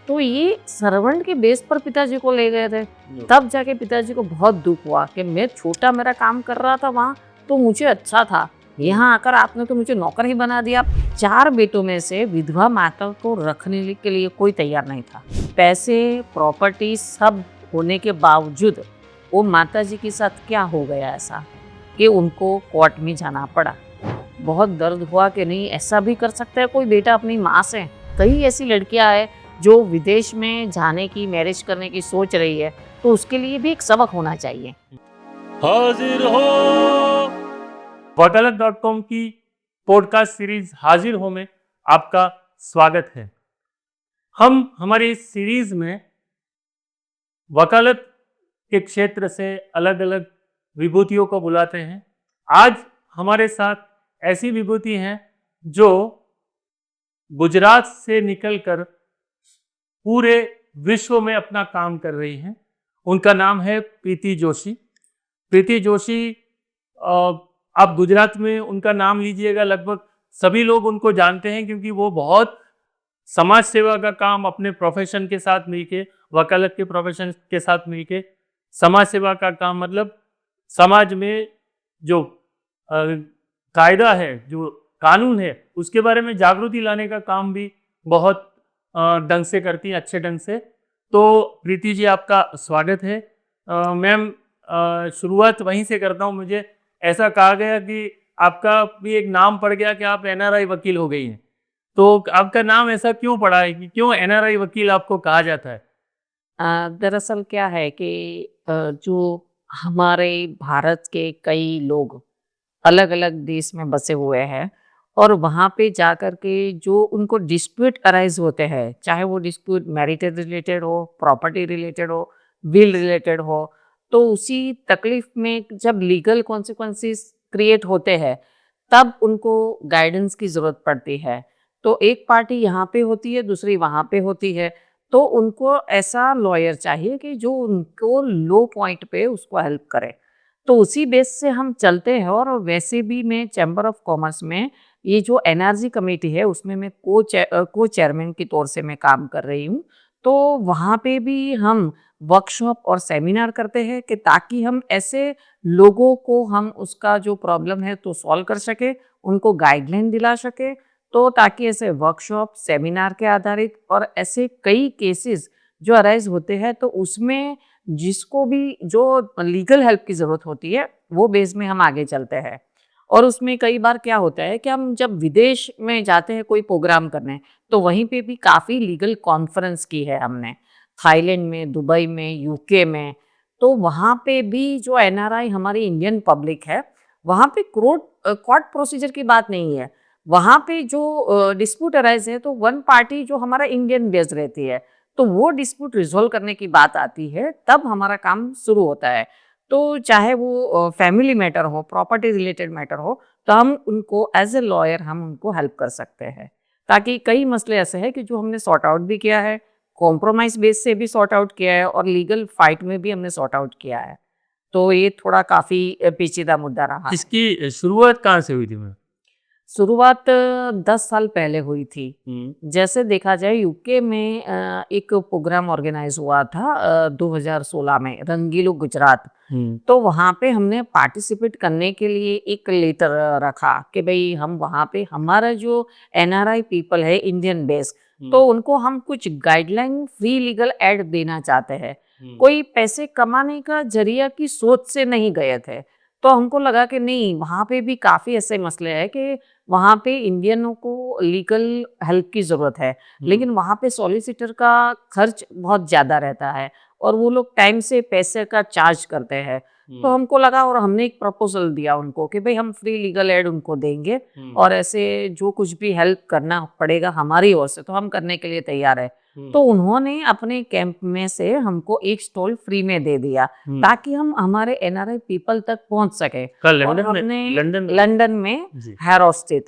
तो ये सर्वेंट के बेस पर पिताजी को ले गए थे। तब जाके पिताजी को बहुत दुख हुआ कि मैं छोटा मेरा काम कर रहा था वहाँ, तो मुझे अच्छा था, यहाँ आकर आपने तो मुझे नौकर ही बना दिया। 4 बेटों में से विधवा माता को रखने के लिए कोई तैयार नहीं था। पैसे, प्रॉपर्टी सब होने के बावजूद वो माताजी के साथ क्या हो गया ऐसा कि उनको कोर्ट में जाना पड़ा। बहुत दर्द हुआ कि नहीं, ऐसा भी कर सकता है कोई बेटा अपनी माँ से। कई ऐसी लड़कियां हैं जो विदेश में जाने की, मैरिज करने की सोच रही है, तो उसके लिए भी एक सबक होना चाहिए। हाजिर हो वकालत.com की पॉडकास्ट सीरीज हाजिर हो में आपका स्वागत है। हम हमारी इस सीरीज में वकालत के क्षेत्र से अलग अलग विभूतियों को बुलाते हैं। आज हमारे साथ ऐसी विभूति हैं जो गुजरात से निकलकर पूरे विश्व में अपना काम कर रही हैं। उनका नाम है प्रीति जोशी। प्रीति जोशी, आप गुजरात में उनका नाम लीजिएगा, लगभग सभी लोग उनको जानते हैं क्योंकि वो बहुत समाज सेवा का काम अपने प्रोफेशन के साथ मिलके, वकालत के प्रोफेशन के साथ मिलके समाज सेवा का काम, मतलब समाज में जो कायदा है, जो कानून है, उसके बारे में जागृति लाने का काम भी बहुत ढंग से करती हैं, अच्छे ढंग से। तो प्रीति जी, आपका स्वागत है। मैम, शुरुआत वहीं से करता हूँ। मुझे ऐसा कहा गया कि आपका भी एक नाम पड़ गया कि आप एनआरआई वकील हो गई हैं, तो आपका नाम ऐसा क्यों पड़ा है कि क्यों एनआरआई वकील आपको कहा जाता है? दरअसल क्या है कि जो हमारे भारत के कई लोग अलग अलग देश में बसे हुए हैं और वहाँ पे जाकर के जो उनको डिस्प्यूट अराइज होते हैं, चाहे वो डिस्प्यूट मैरिटल रिलेटेड हो, प्रॉपर्टी रिलेटेड हो, विल रिलेटेड हो, तो उसी तकलीफ में जब लीगल कॉन्सिक्वेंसेस क्रिएट होते हैं तब उनको गाइडेंस की ज़रूरत पड़ती है। तो एक पार्टी यहाँ पे होती है, दूसरी वहाँ पे होती है, तो उनको ऐसा लॉयर चाहिए कि जो उनको लो पॉइंट पे उसको हेल्प करे। तो उसी बेस से हम चलते हैं और वैसे भी मैं चैम्बर ऑफ कॉमर्स में ये जो एनआरजी कमेटी है उसमें मैं को चेयरमैन के तौर से मैं काम कर रही हूँ। तो वहाँ पे भी हम वर्कशॉप और सेमिनार करते हैं कि ताकि हम ऐसे लोगों को हम उसका जो प्रॉब्लम है तो सॉल्व कर सके, उनको गाइडलाइन दिला सके। तो ताकि ऐसे वर्कशॉप, सेमिनार के आधारित और ऐसे कई केसेस जो अराइज होते हैं तो उसमें जिसको भी जो लीगल हेल्प की ज़रूरत होती है, वो बेस में हम आगे चलते हैं। और उसमें कई बार क्या होता है कि हम जब विदेश में जाते हैं कोई प्रोग्राम करने, तो वहीं पे भी काफ़ी लीगल कॉन्फ्रेंस की है हमने। थाईलैंड में, दुबई में, यूके में। तो वहाँ पे भी जो एनआरआई हमारी इंडियन पब्लिक है, वहाँ पे कोर्ट प्रोसीजर की बात नहीं है। वहाँ पे जो डिस्प्यूट अराइज़ है, तो वन पार्टी जो हमारा इंडियन बेस्ड रहती है, तो वो डिस्प्यूट रिज़ॉल्व करने की बात आती है, तब हमारा काम शुरू होता है। तो चाहे वो फैमिली मैटर हो, प्रॉपर्टी रिलेटेड मैटर हो, तो हम उनको एज़ अ लॉयर हम उनको हेल्प कर सकते हैं। ताकि कई मसले ऐसे हैं कि जो हमने सॉर्ट आउट भी किया है, कॉम्प्रोमाइज़ बेस से भी सॉर्ट आउट किया है और लीगल फाइट में भी हमने सॉर्ट आउट किया है। तो ये थोड़ा काफ़ी पेचीदा मुद्दा रहा है। इसकी शुरुआत कहाँ से हुई थी मैम? शुरुआत 10 साल पहले हुई थी। जैसे देखा जाए यूके में एक प्रोग्राम ऑर्गेनाइज हुआ था 2016 में, रंगीलो गुजरात। तो वहाँ पे हमने पार्टिसिपेट करने के लिए एक लेटर रखा कि भाई हम वहाँ पे हमारा जो एनआरआई पीपल है इंडियन बेस, तो उनको हम कुछ गाइडलाइन फ्री लीगल एड देना चाहते हैं। कोई पैसे कमाने का जरिया की सोच से नहीं गए थे। तो हमको लगा कि नहीं, वहाँ पे भी काफ़ी ऐसे मसले हैं कि वहाँ पे इंडियनों को लीगल हेल्प की ज़रूरत है, लेकिन वहाँ पे सॉलिसिटर का खर्च बहुत ज़्यादा रहता है और वो लोग टाइम से पैसे का चार्ज करते हैं। तो हमको लगा और हमने एक प्रपोज़ल दिया उनको कि भाई हम फ्री लीगल एड उनको देंगे और ऐसे जो कुछ भी हेल्प करना पड़ेगा हमारी ओर से, तो हम करने के लिए तैयार है। तो उन्होंने अपने कैंप में से हमको एक स्टॉल फ्री में दे दिया ताकि हम हमारे एनआरआई पीपल तक पहुंच सके। और हमने लंदन में हैरो स्थित,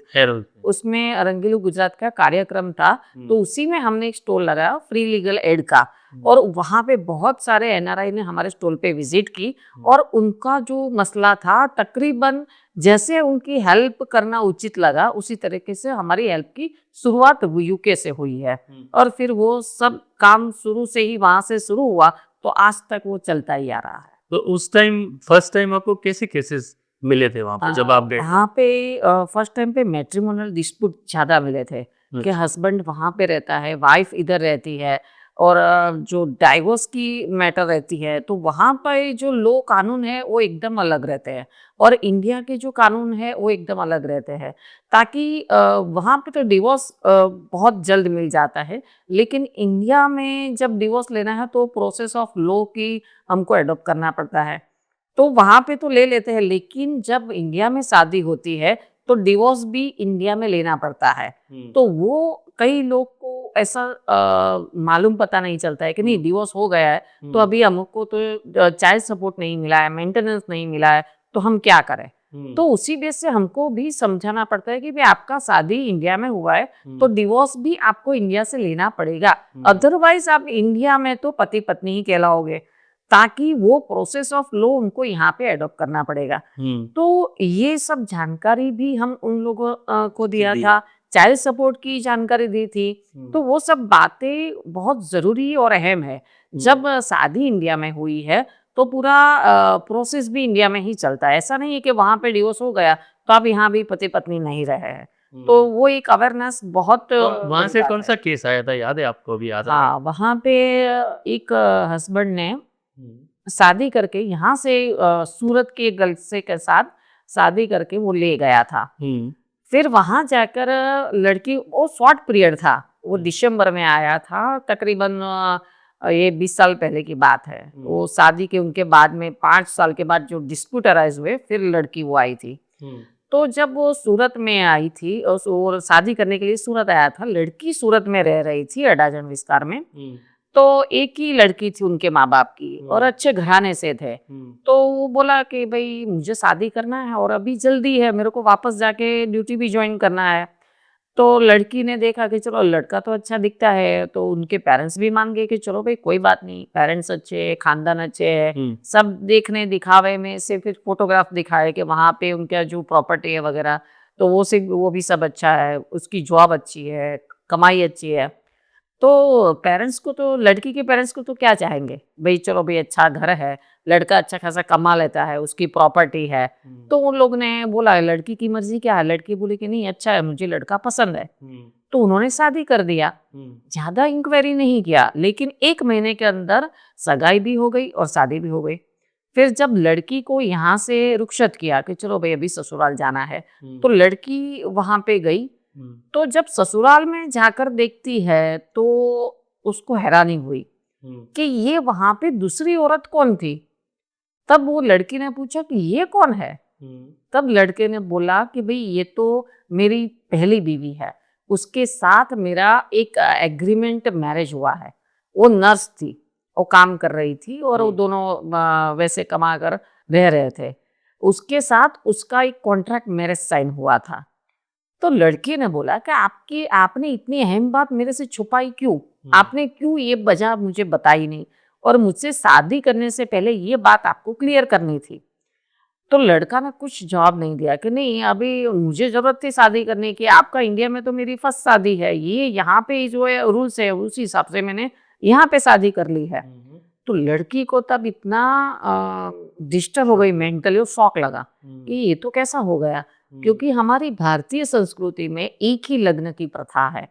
उसमें रंगीलो गुजरात का कार्यक्रम था, तो उसी में हमने एक स्टॉल लगाया फ्री लीगल एड का। और वहाँ पे बहुत सारे एनआरआई ने हमारे स्टॉल पे विजिट की और उनका जो मसला था तकरीबन जैसे उनकी हेल्प करना उचित लगा उसी तरीके से हमारी हेल्प की शुरुआत यूके से हुई है। और फिर वो सब काम शुरू से ही वहां से शुरू हुआ, तो आज तक वो चलता ही आ रहा है। तो उस टाइम फर्स्ट टाइम आपको कैसे केसेस मिले थे वहां पे जब आप गए? वहाँ पे फर्स्ट टाइम पे मैट्रिमोनियल डिस्प्यूट ज़्यादा मिले थे कि अच्छा। हस्बैंड वहाँ पे रहता है, वाइफ इधर रहती है, और जो डाइवोर्स की मैटर रहती है, तो वहाँ पे जो लो कानून है वो एकदम अलग रहते हैं, और इंडिया के जो कानून है वो एकदम अलग रहते हैं। ताकि वहाँ पे तो डिवोर्स बहुत जल्द मिल जाता है, लेकिन इंडिया में जब डिवोर्स लेना है तो प्रोसेस ऑफ लॉ की हमको अडॉप्ट करना पड़ता है। तो वहाँ पे तो ले लेते हैं, लेकिन जब इंडिया में शादी होती है तो डिवोर्स भी इंडिया में लेना पड़ता है। तो वो कई लोग को ऐसा मालूम पता नहीं चलता है कि नहीं डिवोर्स हो गया है, तो अभी हमको तो चाइल्ड सपोर्ट नहीं मिला है, मेंटेनेंस नहीं मिला है, तो हम क्या करें? तो उसी बेस से हमको भी समझाना पड़ता है कि भाई आपका शादी इंडिया में हुआ है, तो डिवोर्स भी आपको इंडिया से लेना पड़ेगा। अदरवाइज आप इंडिया में तो पति पत्नी ही कहलाओगे, ताकि वो प्रोसेस ऑफ लॉ उनको यहाँ पे अडॉप्ट करना पड़ेगा। तो ये सब जानकारी भी हम उन लोगों को दिया था, चाइल्ड सपोर्ट की जानकारी दी थी। तो वो सब बातें बहुत ज़रूरी और अहम है। जब शादी इंडिया में हुई है, तो पूरा प्रोसेस भी इंडिया में ही चलता है। ऐसा नहीं है कि वहाँ पे डिवोर्स हो गया, तो अब यहाँ भी पति-पत्नी नहीं रहे हैं। तो वो एक अवेयरनेस बहुत वहां बड़ी से बात कौन है। सा केस आया था, याद है आपको? अभी याद आ रहा है? हाँ, वहाँ पे एक हस्बैंड ने हम्म, शादी करके यहाँ से सूरत के गर्ल से के साथ शादी करके वो ले गया था। हम्म, फिर वहाँ जाकर लड़की वो शॉर्ट पीरियड था, वो दिसंबर में आया था, तकरीबन ये 20 साल पहले की बात है। वो शादी के उनके बाद में 5 साल के बाद जो डिस्प्यूट अराइज हुए, फिर लड़की वो आई थी। हम्म, तो जब वो सूरत में आई थी और शादी करने के लिए सूरत आया था, लड़की सूरत में रह रही थी अडाजन विस्तार में। तो एक ही लड़की थी उनके माँ-बाप की और अच्छे घराने से थे। तो वो बोला कि भई मुझे शादी करना है और अभी जल्दी है, मेरे को वापस जाके ड्यूटी भी जॉइन करना है। तो लड़की ने देखा कि चलो लड़का तो अच्छा दिखता है, तो उनके पेरेंट्स भी मान गए कि चलो भई कोई बात नहीं, पेरेंट्स अच्छे हैं, खानदान अच्छे हैं। सब देखने दिखावे में से फिर फोटोग्राफ दिखाए कि वहाँ पे उनका जो प्रॉपर्टी है वगैरह, तो वो भी सब अच्छा है, उसकी जॉब अच्छी है, कमाई अच्छी है। तो पेरेंट्स को तो लड़की के पेरेंट्स को तो क्या चाहेंगे? भई चलो भई अच्छा घर है, लड़का अच्छा खासा कमा लेता है, उसकी प्रॉपर्टी है। तो उन लोग ने बोला लड़की की मर्ज़ी क्या है? लड़की बोली कि नहीं अच्छा है, मुझे लड़का पसंद है। तो उन्होंने शादी कर दिया। ज़्यादा इंक्वायरी नहीं किया, लेकिन 1 महीने के अंदर सगाई भी हो गई और शादी भी हो गई। फिर जब लड़की को यहाँ से रुखसत किया कि चलो भई अभी ससुराल जाना है, तो लड़की वहाँ पे गई। तो जब ससुराल में जाकर देखती है तो उसको हैरानी हुई कि ये वहां पे दूसरी औरत कौन थी। तब वो लड़की ने पूछा कि ये कौन है। तब लड़के ने बोला कि भाई ये तो मेरी पहली बीवी है, उसके साथ मेरा एक एग्रीमेंट मैरिज हुआ है। वो नर्स थी, वो काम कर रही थी और वो दोनों वैसे कमा कर रह रहे थे। उसके साथ उसका एक कॉन्ट्रैक्ट मैरिज साइन हुआ था। तो लड़के ने बोला कि आपकी आपने इतनी अहम बात मेरे से छुपाई क्यों? आपने क्यों ये वजह मुझे बताई नहीं? और मुझसे शादी करने से पहले ये बात आपको क्लियर करनी थी। तो लड़का ने कुछ जवाब नहीं दिया कि नहीं अभी मुझे ज़रूरत थी शादी करने की, आपका इंडिया में तो मेरी फर्स्ट शादी है, ये यहाँ पे जो है रूल्स है उसी हिसाब से मैंने यहाँ पे शादी कर ली है। तो लड़की को तब इतना डिस्टर्ब हो गई मेंटली और शॉक लगा कि ये तो कैसा हो गया, क्योंकि हमारी भारतीय संस्कृति में एक ही लग्न की प्रथा है।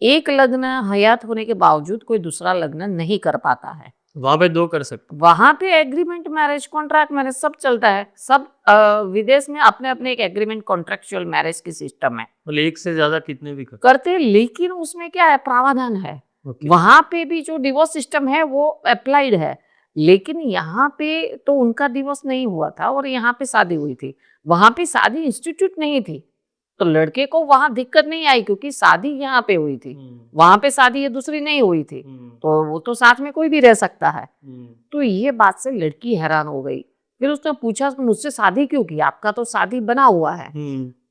एक लग्न हयात होने के बावजूद कोई दूसरा लग्न नहीं कर पाता है। वहां पे 2 कर सकते? वहां पे एग्रीमेंट मैरिज, कॉन्ट्रैक्ट मैरिज सब चलता है। सब विदेश में अपने अपने एक एग्रीमेंट कॉन्ट्रेक्चुअल मैरिज की सिस्टम है, मतलब एक से ज्यादा कितने भी कर? करते हैं, लेकिन उसमें क्या है प्रावधान है। ओके। वहां पे भी जो डिवोर्स सिस्टम है वो अप्लाइड है, लेकिन यहाँ पे तो उनका डिवोर्स नहीं हुआ था और यहाँ पे शादी हुई थी। वहां पे शादी इंस्टीट्यूट नहीं थी, तो लड़के को वहां दिक्कत नहीं आई क्योंकि शादी यहाँ पे हुई थी। वहां पे शादी ये दूसरी नहीं हुई थी, तो वो तो साथ में कोई भी रह सकता है। तो ये बात से लड़की हैरान हो गई। फिर उसने पूछा मुझसे शादी क्यों की, आपका तो शादी बना हुआ है।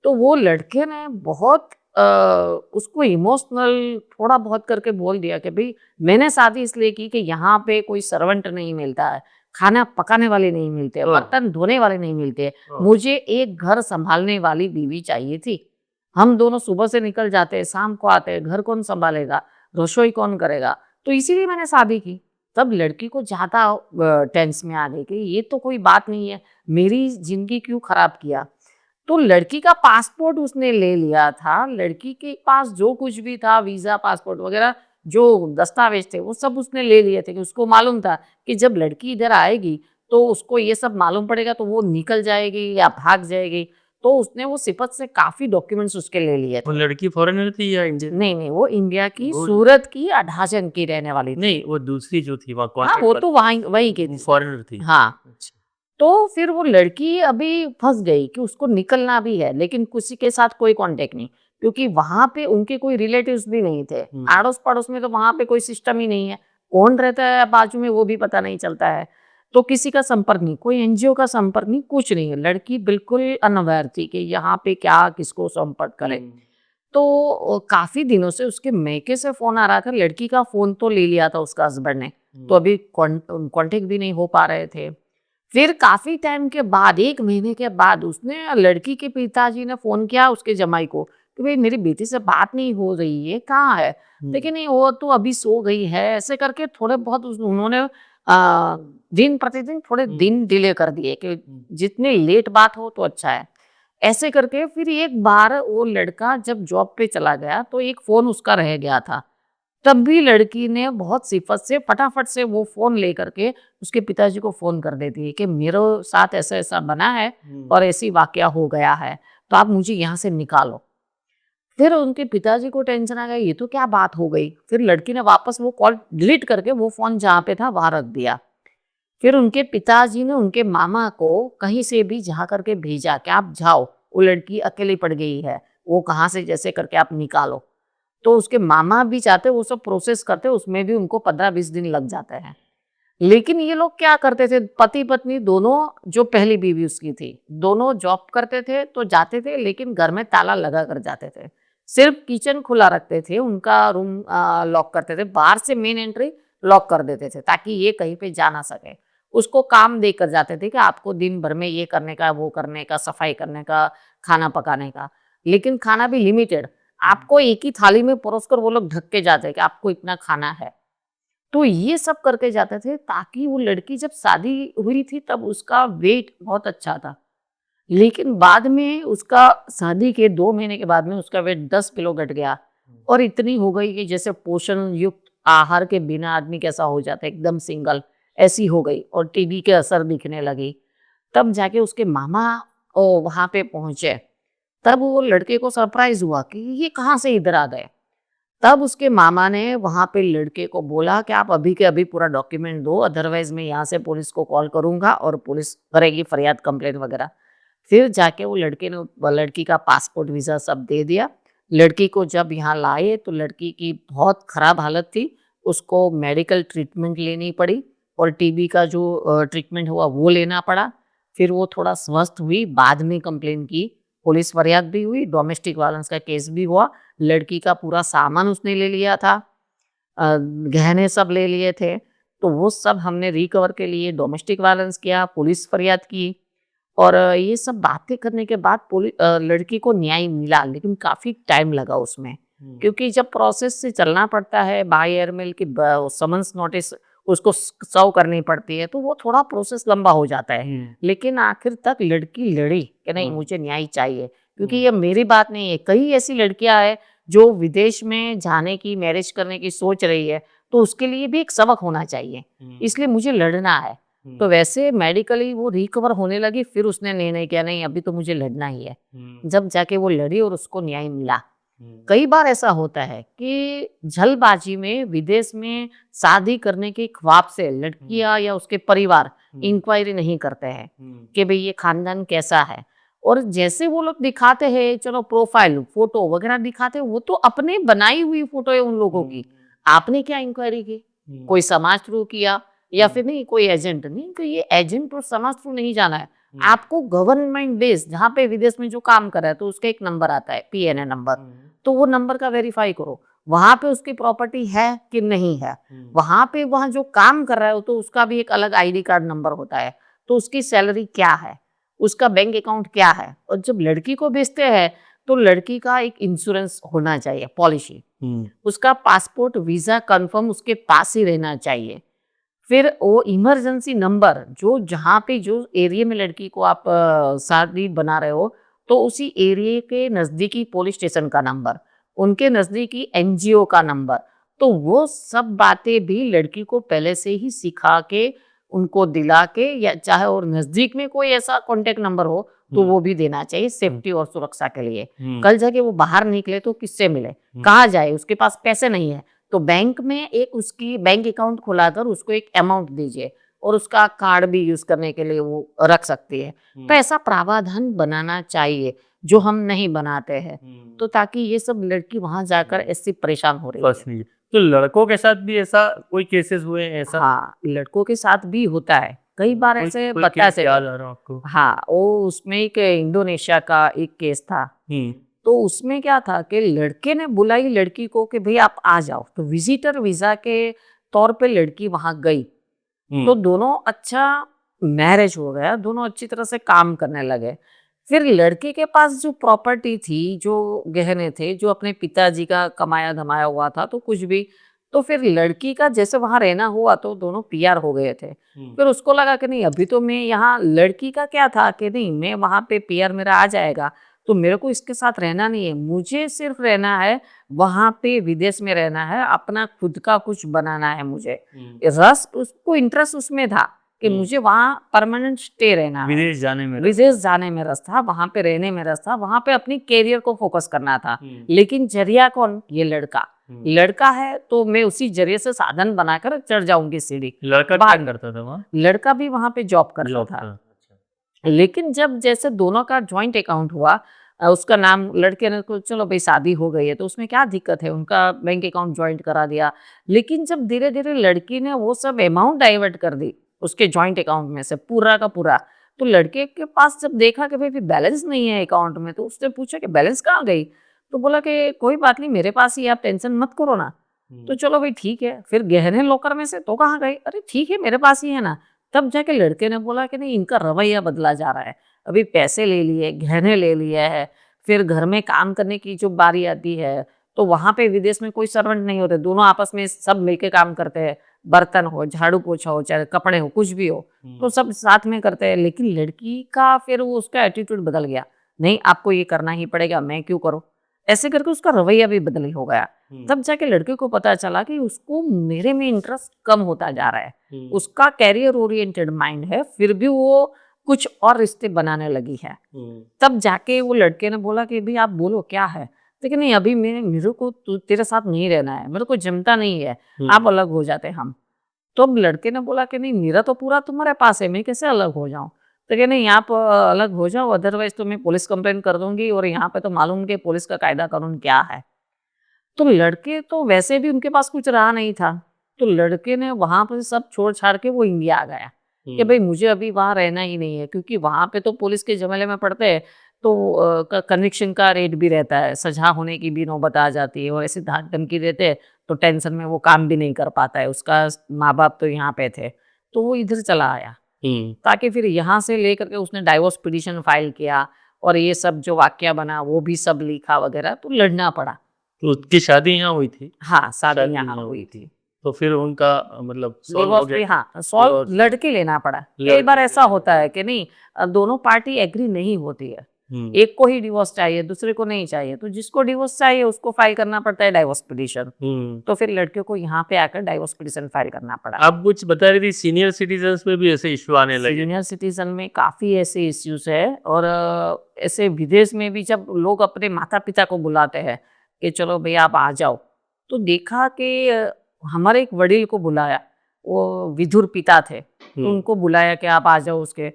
तो वो लड़के ने बहुत उसको इमोशनल थोड़ा बहुत करके बोल दिया कि भाई मैंने शादी इसलिए की कि यहाँ पे कोई सर्वेंट नहीं मिलता है, खाना पकाने वाले नहीं मिलते, ओह! बर्तन धोने वाले नहीं मिलते। ओह! मुझे एक घर सँभालने वाली बीवी चाहिए थी। हम दोनों सुबह से निकल जाते हैं, शाम को आते हैं, घर कौन सँभालेगा? रसोई कौन करेगा? तो इसीलिए मैंने शादी की। तब लड़की को ज़्यादा टेंस में आ गई कि ये तो कोई बात नहीं है, मेरी ज़िंदगी क्यों खराब किया? तो लड़की का पासपोर्ट उसने ले लिया था, लड़की के पास जो कुछ भी था वीज़ा, पासपोर्ट वग़ैरह जो दस्तावेज़ थे, वो सब उसने ले लिए थे कि उसको मालूम था कि जब लड़की इधर आएगी, तो उसको ये सब मालूम पड़ेगा तो वो निकल जाएगी या भाग जाएगी। तो उसने वो सिफत से काफ़ी डॉक्यूमेंट्स उसके ले लिए वो थे। लड़की फॉरेनर थी या इंडियन? नहीं, नहीं, वो इंडिया की वो सूरत की अठाजन की रहने वाली थी। नहीं, वो दूसरी जो थी वहाँ हाँ, कॉन्ट्रैक्ट वो वाली, तो वहीं वहीं की वो थी। फॉरेनर थी। हाँ। अच्छा। तो फिर वो लड़की अभी फँस गई कि उसको निकलना भी है, लेकिन किसी के साथ कोई कॉन्टैक्ट नहीं, क्योंकि वहाँ पे उनके कोई रिलेटिव्स भी नहीं थे। हुँ। अड़ोस-पड़ोस में तो वहाँ पे कोई सिस्टम ही नहीं है। कौन रहता है बाजू में वो भी पता नहीं चलता है। तो किसी का संपर्क नहीं, कोई एनजीओ का संपर्क नहीं, कुछ नहीं है। लड़की बिल्कुल अनअवेयर थी कि यहाँ पे क्या किसको संपर्क करे। हुँ। तो काफ़ी दिनों से उसके मायके से फ़ोन आ रहा था, लड़की का फ़ोन तो ले लिया था उसका हस्बैंड ने, तो हुँ। अभी कॉन्टैक्ट भी नहीं हो पा रहे थे। फिर काफ़ी टाइम के बाद 1 महीने के बाद उसने लड़की के पिताजी ने फ़ोन किया उसके जमाई को कि भई मेरी बेटी से बात नहीं हो रही है, कहाँ है? हुँ। लेकिन नहीं वो तो अभी सो गई है, ऐसे करके थोड़े बहुत उन्होंने दिन-प्रतिदिन थोड़े हुँ। दिन डिले कर दिए कि हुँ। जितनी लेट बात हो तो अच्छा है। ऐसे करके फिर एक बार वो लड़का जब जॉब पे चला गया तो एक फ़ोन उसका रह गया था। तब भी लड़की ने बहुत सिफ़त से फटाफट से वो फ़ोन लेकर के उसके पिताजी को फ़ोन कर देती है कि मेरे साथ ऐसा-ऐसा बना है हुँ। और ऐसी वाक़या हो गया है, तो आप मुझे यहाँ से निकालो। फिर उनके पिताजी को टेंशन आ गया, ये तो क्या बात हो गई? फिर लड़की ने वापस वो कॉल डिलीट करके वो फ़ोन जहाँ पे था वहाँ रख दिया। फिर उनके पिताजी ने उनके मामा को कहीं से भी जा करके भेजा कि आप जाओ, वो लड़की अकेली पड़ गई है, वो कहाँ से जैसे करके आप निकालो। तो उसके मामा भी चाहते वो सब प्रोसेस करते, उसमें भी उनको 15-20 दिन लग जाते हैं। लेकिन ये लोग क्या करते थे, पति-पत्नी दोनों जो पहली बीवी उसकी थी, दोनों जॉब करते थे तो जाते थे लेकिन घर में ताला लगा कर जाते थे। सिर्फ़ किचन खुला रखते थे, उनका रूम लॉक करते थे, बाहर से मेन एंट्री लॉक कर देते थे ताकि ये कहीं पे जा ना सके। उसको काम देकर जाते थे कि आपको दिन भर में ये करने का, वो करने का, सफाई करने का, खाना पकाने का। लेकिन खाना भी लिमिटेड, हुँ। आपको एक ही थाली में परोस कर वो लोग ढक के जाते हैं कि आपको इतना खाना है। तो ये सब करके जाते थे ताकि वो लड़की जब शादी हुई थी तब उसका वेट बहुत अच्छा था। लेकिन बाद में उसका शादी के 2 महीने के बाद में उसका वेट 10 किलो घट गया हुँ। और इतनी हो गई कि जैसे पोषण युक्त आहार के बिना आदमी कैसा हो जाता है एकदम सिंगल, ऐसी हो गई और टीबी के असर दिखने लगी। तब जाके उसके मामा वहाँ पे पहुँचे। तब वो लड़के को सरप्राइज़ हुआ कि ये कहाँ से इधर आ गए? तब उसके मामा ने वहाँ पे लड़के को बोला कि आप अभी के अभी पूरा डॉक्यूमेंट दो, अदरवाइज़ मैं यहाँ से पुलिस को कॉल करूँगा और पुलिस करेगी फरियाद, कंप्लेंट वगैरह। फिर जाके वो लड़के ने लड़की का पासपोर्ट, वीज़ा सब दे दिया। लड़की को जब यहाँ लाए तो लड़की की बहुत खराब हालत थी। उसको मेडिकल ट्रीटमेंट लेनी पड़ी और टीबी का जो ट्रीटमेंट हुआ वो लेना पड़ा। फिर वो थोड़ा स्वस्थ हुई, बाद में कंप्लेन की, पुलिस फरियाद भी हुई, डोमेस्टिक वायलेंस का केस भी हुआ। लड़की का पूरा सामान उसने ले लिया था, गहने सब ले लिए थे। तो वो सब हमने रिकवर के लिए डोमेस्टिक वायलेंस किया, पुलिस फरियाद की और ये सब बातें करने के बाद लड़की को न्याय मिला, लेकिन काफ़ी टाइम लगा उसमें। हुँ। क्योंकि जब प्रोसेस से चलना पड़ता है, बाय एयरमेल की समन्स नोटिस उसको सर्व करनी पड़ती है, तो वो थोड़ा प्रोसेस लंबा हो जाता है। हुँ। लेकिन आखिर तक लड़की लड़ी कि नहीं हुँ। मुझे न्याय चाहिए, क्योंकि हुँ। ये मेरी बात नहीं है, कई ऐसी लड़कियां हैं जो विदेश में जाने की, मैरिज करने की सोच रही है, तो उसके लिए भी एक सबक होना चाहिए। हुँ। इसलिए मुझे लड़ना है। हुँ। तो वैसे मेडिकली वो रिकवर होने लगी, फिर उसने निर्णय किया नहीं अभी तो मुझे लड़ना ही है। हुँ। जब जाके वो लड़ी और उसको न्याय मिला। हुँ। कई बार ऐसा होता है कि जल्दबाजी में विदेश में शादी करने के ख्वाब से हुँ। लड़कियां या उसके परिवार हुँ। इंक्वायरी नहीं करते हैं हुँ। कि भाई ये खानदान कैसा है। और जैसे वो लोग दिखाते हैं, चलो प्रोफाइल फोटो वगैरह दिखाते हैं, वो तो अपने बनाई हुई फोटो है उन लोगों हुँ। की। आपने क्या इंक्वायरी की? हुँ। कोई समाज थ्रू किया या हुँ। फिर नहीं कोई एजेंट नहीं, तो ये एजेंट और समाज थ्रू नहीं जाना है। हुँ। आपको गवर्नमेंट बेस जहाँ पे विदेश में जो काम कर रहा है तो उसका एक नंबर आता है, पीएनए नंबर। हुँ। तो वो नंबर का वेरीफाई करो। वहां पे उसकी प्रॉपर्टी है कि नहीं है, वहां पे वहां जो काम कर रहा है तो उसका भी एक अलग आईडी कार्ड नंबर होता है, तो उसकी सैलरी क्या है, उसका बैंक अकाउंट क्या है। और जब लड़की को भेजते हैं तो लड़की का एक इंश्योरेंस होना चाहिए, पॉलिसी, उसका पासपोर्ट वीजा कंफर्म उसके पास ही रहना चाहिए। फिर वो इमरजेंसी नंबर जो जहाँ पे जो एरिया में लड़की को आप शादी बना रहे हो, तो उसी एरिया के नज़दीकी पुलिस स्टेशन का नंबर, उनके नज़दीकी एनजीओ का नंबर, तो वो सब बातें भी लड़की को पहले से ही सिखा के, उनको दिला के, या चाहे और नज़दीक में कोई ऐसा कॉन्टैक्ट नंबर हो तो वो भी देना चाहिए सेफ्टी और सुरक्षा के लिए। कल जाके वो बाहर निकले तो किससे मिले, कहाँ जाए, उसके पास पैसे नहीं है, तो बैंक में एक उसकी बैंक अकाउंट खुलाकर उसको एक अमाउंट दीजिए और उसका कार्ड भी यूज करने के लिए वो रख सकती है। तो ऐसा प्रावधान बनाना चाहिए जो हम नहीं बनाते हैं, तो ताकि ये सब लड़की वहां जाकर ऐसी परेशान हो रही बस है। नहीं। तो लड़कों के साथ भी ऐसा कोई केसेस हुए हैं ऐसा? हाँ, लड़कों के साथ भी होता है, कई बार कोई ऐसे कोई बता केस से। याद आ रहा है आपको? हाँ, वो उसमें एक इंडोनेशिया का एक केस था। तो उसमें क्या था कि लड़के ने बुलाई लड़की को कि भाई आप आ जाओ, तो विजिटर वीजा के तौर पे लड़की वहां गई, तो दोनों अच्छा मैरिज हो गया, दोनों अच्छी तरह से काम करने लगे। फिर लड़के के पास जो प्रॉपर्टी थी, जो गहने थे, जो अपने पिताजी का कमाया धमाया हुआ था, तो कुछ भी, तो फिर लड़की का जैसे वहां रहना हुआ तो दोनों पीआर हो गए थे। फिर उसको लगा कि नहीं, अभी तो मैं यहाँ, लड़की का क्या था कि नहीं, मैं वहां पे पीआर मेरा आ जाएगा तो मेरे को इसके साथ रहना नहीं है, मुझे सिर्फ रहना है वहां पे, विदेश में रहना है, अपना खुद का कुछ बनाना है मुझे। रस उसको इंटरेस्ट उसमें था कि मुझे वहां परमानेंट स्टे रहना है, विदेश जाने में? विदेश जाने में रस था, वहां पे रहने में रस था, वहां पे अपनी कैरियर को फोकस करना था। लेकिन जरिया कौन, ये लड़का। लड़का है तो मैं उसी जरिए से साधन बनाकर चढ़ जाऊंगी सीढ़ी। लड़का क्या करता था वहाँ? लड़का भी वहां पे जॉब करता जॉब था। का? लेकिन जब जैसे दोनों का जॉइंट अकाउंट हुआ, उसका नाम, लड़के ने को चलो भाई शादी हो गई है तो उसमें क्या दिक्कत है, उनका बैंक अकाउंट जॉइंट करा दिया। लेकिन जब धीरे धीरे लड़की ने वो सब अमाउंट डाइवर्ट कर दी उसके जॉइंट अकाउंट में से पूरा का पूरा, तो लड़के के पास जब देखा कि भाई बैलेंस नहीं है अकाउंट में, तो उसने पूछा कि बैलेंस कहाँ गई, तो बोला कि कोई बात नहीं, मेरे पास ही, आप टेंशन मत करो ना। तो चलो भाई ठीक है, फिर गहने लॉकर में से तो कहाँ गए, अरे ठीक है मेरे पास ही है ना। तब जाके लड़के ने बोला कि नहीं, इनका रवैया बदला जा रहा है, अभी पैसे ले लिए, गहने ले लिए है, फिर घर में काम करने की जो बारी आती है, तो वहां पे विदेश में कोई सर्वेंट नहीं होते, दोनों आपस में सब मिलके काम करते हैं, बर्तन हो, झाड़ू पोछा हो, चाहे कपड़े हो, कुछ भी हो, तो सब साथ में करते हैं। लेकिन लड़की का फिर वो उसका एटीट्यूड बदल गया, नहीं आपको ये करना ही पड़ेगा, मैं क्यों करूं, ऐसे करके उसका रवैया भी बदल हो गया। तब जाके लड़के को पता चला कि उसको मेरे में इंटरेस्ट कम होता जा रहा है, उसका कैरियर ओरिएंटेड माइंड है, फिर भी वो कुछ और रिश्ते बनाने लगी है। तब जाके वो लड़के ने बोला कि भाई आप बोलो क्या है, लेकिन नहीं, अभी मेरे को तेरे साथ नहीं रहना है, मेरे को जमता नहीं है, आप अलग हो जाते हम। तो अब लड़के ने बोला कि नहीं, मेरा तो पूरा तुम्हारे पास है, मैं कैसे अलग हो जाऊं। तो कह नहीं, आप अलग हो जाओ, अदरवाइज तो मैं पुलिस कंप्लेन कर दूंगी, और यहाँ पे तो मालूम कि पुलिस का कायदा कानून क्या है। तो लड़के तो वैसे भी उनके पास कुछ रहा नहीं था, तो लड़के ने वहां पर सब छोड़ छाड़ के वो इंडिया आ गया कि भाई मुझे अभी वहां रहना ही नहीं है, क्योंकि वहां पे तो पुलिस के झमेले में पड़ते हैं, तो कन्विक्शन का रेट भी रहता है, सजा होने की भी नौबत आ जाती है, और ऐसी धाक धमकी देते हैं तो टेंशन में वो काम भी नहीं कर पाता है, उसका माँ बाप तो यहाँ पे थे, तो वो इधर चला आया, ताकि फिर यहाँ से लेकर के उसने डाइवोर्स पिटीशन फाइल किया, और ये सब जो वाक्य बना वो भी सब लिखा वगैरह, तो लड़ना पड़ा। तो उसकी शादी यहाँ हुई थी? हाँ, शादी शादी यहाँ यहाँ हुई हुई थी। तो फिर उनका मतलब सॉल्व हो डिवोर्स भी, गया? हाँ, सॉल्व डिवोर्स लड़के लेना पड़ा। कई लड़के बार ऐसा लेना होता है कि नहीं, दोनों पार्टी एग्री नहीं होती है, एक को ही डिवोर्स चाहिए, दूसरे को नहीं चाहिए, तो जिसको डिवोर्स चाहिए उसको फाइल करना पड़ता है डाइवोर्स पिटीशन। तो फिर लड़के को यहाँ पे आकर डाइवोर्स पिटीशन फाइल करना पड़ा। आप कुछ बता रही थी सीनियर सिटीजन्स में भी ऐसे इश्यू आने लगे? सीनियर सिटीजन में काफी ऐसे इश्यूज है, और ऐसे विदेश में भी जब लोग अपने माता पिता को बुलाते हैं कि चलो भैया आप आ जाओ, तो देखा कि हमारे एक वडील को बुलाया, वो विधुर पिता थे, तो उनको बुलाया कि आप आ जाओ उसके,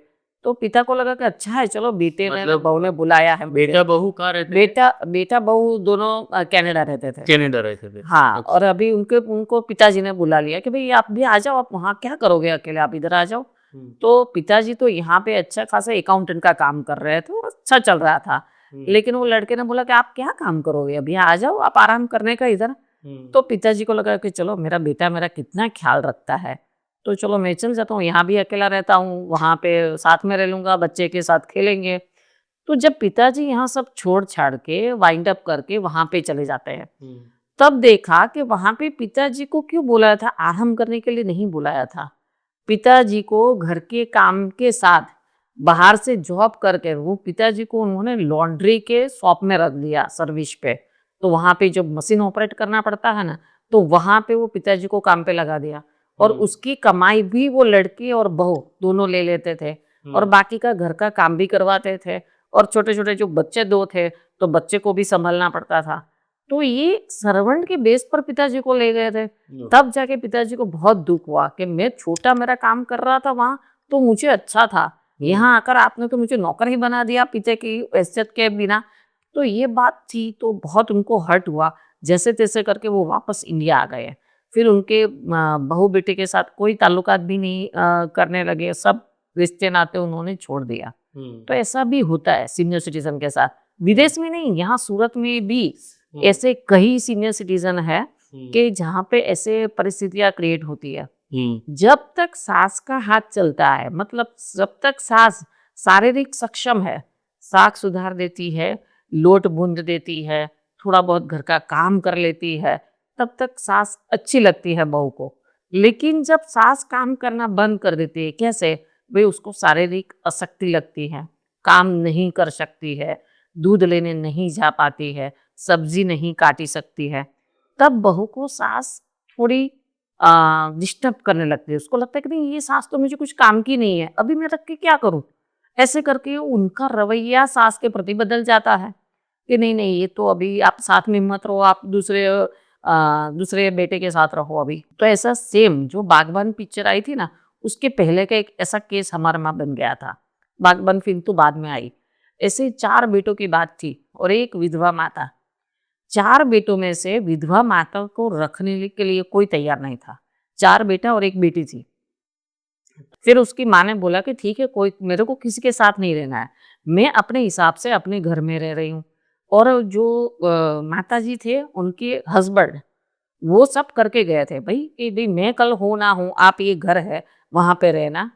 तो पिता को लगा कि अच्छा है, चलो बेटे ने, मतलब बहू ने बुलाया है मुझे। बेटा बहू कहाँ रहते थे? बेटा बहू दोनों कनाडा रहते थे। कनाडा रहते थे? हाँ, अच्छा। और अभी उनको पिताजी ने बुला लिया कि भाई आप भी आ जाओ, आप वहाँ क्या करोगे अकेले, आप इधर आ जाओ। तो पिताजी तो यहाँ पे अच्छा खासा अकाउंटेंट का काम कर रहे थे, और अच्छा चल रहा था। लेकिन वो लड़के ने बोला कि आप क्या काम करोगे, अभी आ जाओ, आप आराम करने का इधर। तो पिताजी को लगा कि चलो मेरा बेटा मेरा कितना ख्याल रखता है, तो चलो मैं चल जाता हूँ, यहाँ भी अकेला रहता हूँ, वहाँ पे साथ में रह लूंगा, बच्चे के साथ खेलेंगे। तो जब पिताजी यहाँ सब छोड़ छाड़ के वाइंड अप करके वहां पे चले जाते हैं, तब देखा कि वहां पे पिताजी को क्यों बुलाया था, आराम करने के लिए नहीं बुलाया था। पिताजी को घर के काम के साथ बाहर से जॉब करके वो पिताजी को उन्होंने लॉन्ड्री के शॉप में रख दिया सर्विस पे। तो वहां पे जब मशीन ऑपरेट करना पड़ता है ना, तो वहां पे वो पिताजी को काम पे लगा दिया। और उसकी कमाई भी वो लड़के और बहू दोनों ले लेते थे, और बाकी का घर का काम भी करवाते थे। और छोटे छोटे जो बच्चे दो थे, तो बच्चे को भी संभालना पड़ता था। तो ये सर्वेंट के बेस पर पिताजी को ले गए थे। तब जाके पिताजी को बहुत दुख हुआ कि मैं छोटा मेरा काम कर रहा था वहां, तो मुझे अच्छा था, यहाँ आकर आपने तो मुझे नौकर ही बना दिया पिता की हैसियत के बिना। तो ये बात थी, तो बहुत उनको हर्ट हुआ। जैसे तैसे करके वो वापस इंडिया आ गए। फिर उनके बहू बेटे के साथ कोई ताल्लुकात भी नहीं करने लगे, सब रिश्ते नाते उन्होंने छोड़ दिया। तो ऐसा भी होता है सीनियर सिटीजन के साथ, विदेश में नहीं, यहाँ सूरत में भी ऐसे कई सीनियर सिटीजन है कि जहाँ पे ऐसे परिस्थितियां क्रिएट होती है। जब तक सास का हाथ चलता है, मतलब जब तक सास शारीरिक सक्षम है, साग सुधार देती है, लोट बूंद देती है, थोड़ा बहुत घर का काम कर लेती है, तब तक सास अच्छी लगती है बहू को। लेकिन जब सास काम करना बंद कर देती है, कैसे भाई, उसको शारीरिक अशक्ति लगती है, काम नहीं कर सकती है, दूध लेने नहीं जा पाती है, सब्जी नहीं काटी सकती है, तब बहू को सास थोड़ी डिस्टर्ब करने लगती है। उसको लगता है कि नहीं, ये सास तो मुझे कुछ काम की नहीं है, अभी मैं रख के क्या करूं। ऐसे करके उनका रवैया सास के प्रति बदल जाता है कि नहीं नहीं, ये तो अभी आप साथ में मत रहो, आप दूसरे बेटे के साथ रहो अभी। तो ऐसा सेम जो बागबान पिक्चर आई थी ना, उसके पहले का एक ऐसा केस हमारे में बन गया था। बागबान फिल्म तो बाद में आई। ऐसे 4 बेटों की बात थी और एक विधवा माता। 4 बेटों में से विधवा माता को रखने के लिए कोई तैयार नहीं था। 4 बेटा और 1 बेटी थी। फिर उसकी माँ ने बोला कि ठीक है, कोई मेरे को किसी के साथ नहीं रहना है, मैं अपने हिसाब से अपने घर में रह रही हूँ। और जो माताजी थे, उनके हस्बैंड वो सब करके गए थे भाई, कि भाई मैं कल हो ना हो, आप ये घर है वहां पे रहना,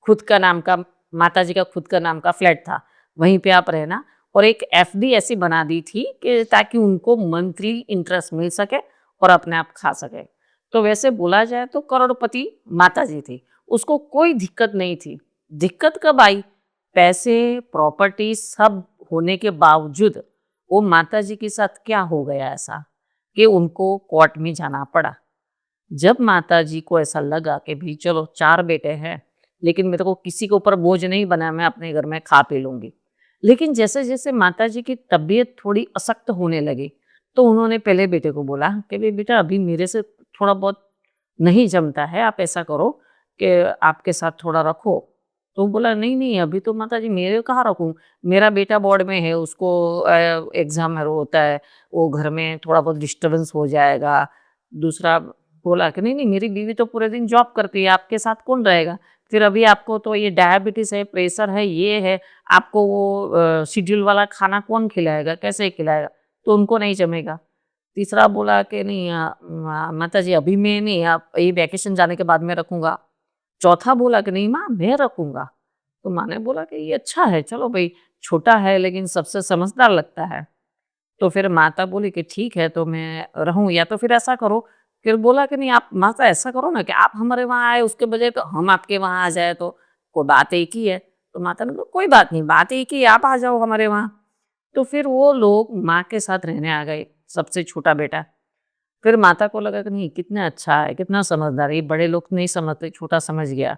खुद का नाम का, माताजी का खुद का नाम का फ्लैट था, वहीं पे आप रहना। और एक एफडी ऐसी बना दी थी कि ताकि उनको मंथली इंटरेस्ट मिल सके और अपने आप खा सके। तो वैसे बोला जाए तो करोड़पति माताजी थी, उसको कोई दिक्कत नहीं थी। दिक्कत कब आई, पैसे प्रॉपर्टी सब होने के बावजूद वो माताजी के साथ क्या हो गया ऐसा कि उनको कोर्ट में जाना पड़ा। जब माताजी को ऐसा लगा कि भाई चलो 4 बेटे हैं, लेकिन मेरे को किसी के ऊपर बोझ नहीं बना, मैं अपने घर में खा पी लूंगी। लेकिन जैसे जैसे माताजी की तबीयत थोड़ी अशक्त होने लगी, तो उन्होंने पहले बेटे को बोला कि भाई बेटा, अभी मेरे से थोड़ा बहुत नहीं जमता है, आप ऐसा करो कि आपके साथ थोड़ा रखो। तो वो बोला नहीं नहीं, अभी तो माताजी मेरे कहाँ रखूँ, मेरा बेटा बोर्ड में है, उसको एग्जाम होता है, वो घर में थोड़ा बहुत डिस्टर्बेंस हो जाएगा। दूसरा बोला कि नहीं नहीं, मेरी बीवी तो पूरे दिन जॉब करती है, आपके साथ कौन रहेगा। फिर अभी आपको तो ये डायबिटीज है, प्रेशर है, ये है, आपको वो शेड्यूल वाला खाना कौन खिलाएगा, कैसे खिलाएगा, तो उनको नहीं जमेगा। तीसरा बोला कि नहीं माताजी, अभी मैं नहीं, आप ये वैकेशन जाने के बाद मैं रखूंगा। चौथा बोला कि नहीं माँ, मैं रखूंगा। तो माँ ने बोला कि ये अच्छा है, चलो भाई, छोटा है लेकिन सबसे समझदार लगता है। तो फिर माता बोली कि ठीक है, तो मैं रहूं, या तो फिर ऐसा करो। फिर बोला कि नहीं, आप माता ऐसा करो ना कि आप हमारे वहाँ आए, उसके बजाय तो हम आपके वहाँ आ जाए, तो कोई बात एक ही है। तो माता ने बोला कोई बात नहीं, बात एक ही है, आप आ जाओ हमारे वहाँ। तो फिर वो लोग माँ के साथ रहने आ गए, सबसे छोटा बेटा। फिर माता को लगा कि नहीं, कितना अच्छा है, कितना समझदार है, ये बड़े लोग नहीं समझते, छोटा समझ गया।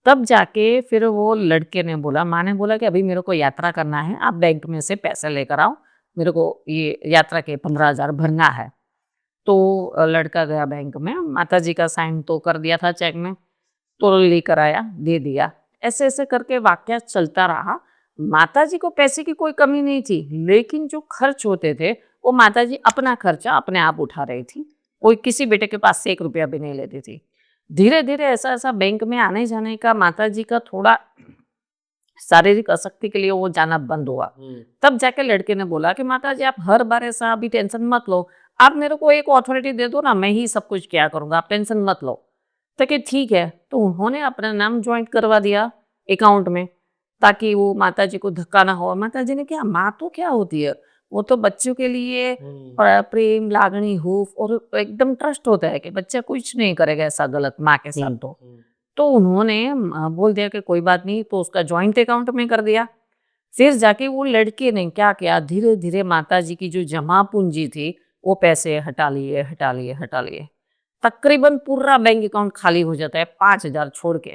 तब जाके फिर वो लड़के ने बोला, माँ ने बोला कि अभी मेरे को यात्रा करना है, आप बैंक में से पैसे लेकर आओ, मेरे को ये यात्रा के 15,000 भरना है। तो लड़का गया बैंक में, माताजी का साइन तो कर दिया था चेक में, तो लेकर आया, दे दिया। ऐसे ऐसे करके वाकया चलता रहा। माताजी को पैसे की कोई कमी नहीं थी, लेकिन जो खर्च होते थे, वो माताजी अपना खर्चा अपने आप उठा रही थी। कोई किसी बेटे के पास से 1 रुपया भी नहीं लेती थी। धीरे धीरे ऐसा ऐसा बैंक में आने जाने का माताजी का थोड़ा शारीरिक अशक्ति के लिए वो जाना बंद हुआ। तब जाके लड़के ने बोला कि माताजी, आप हर बार ऐसा अभी टेंशन मत लो, आप मेरे को एक अथॉरिटी दे दो ना, मैं ही सब कुछ किया करूँगा, आप टेंशन मत लो। तो कि ठीक है, तो उन्होंने अपना नाम जॉइंट करवा दिया अकाउंट में, ताकि वो माताजी को धक्का ना हो। माताजी ने कहा, माँ तो क्या होती है, वो तो बच्चों के लिए प्रेम, लागनी, हूफ और एकदम ट्रस्ट होता है कि बच्चा कुछ नहीं करेगा ऐसा गलत माँ के साथ तो। तो उन्होंने बोल दिया कि कोई बात नहीं, तो उसका जॉइंट अकाउंट में कर दिया। फिर जाके वो लड़के ने क्या किया, धीरे-धीरे माताजी की जो जमा पूंजी थी, वो पैसे हटा लिए, हटा लिए, हटा लिए। तकरीबन पूरा बैंक अकाउंट खाली हो जाता है 5,000 छोड़ के।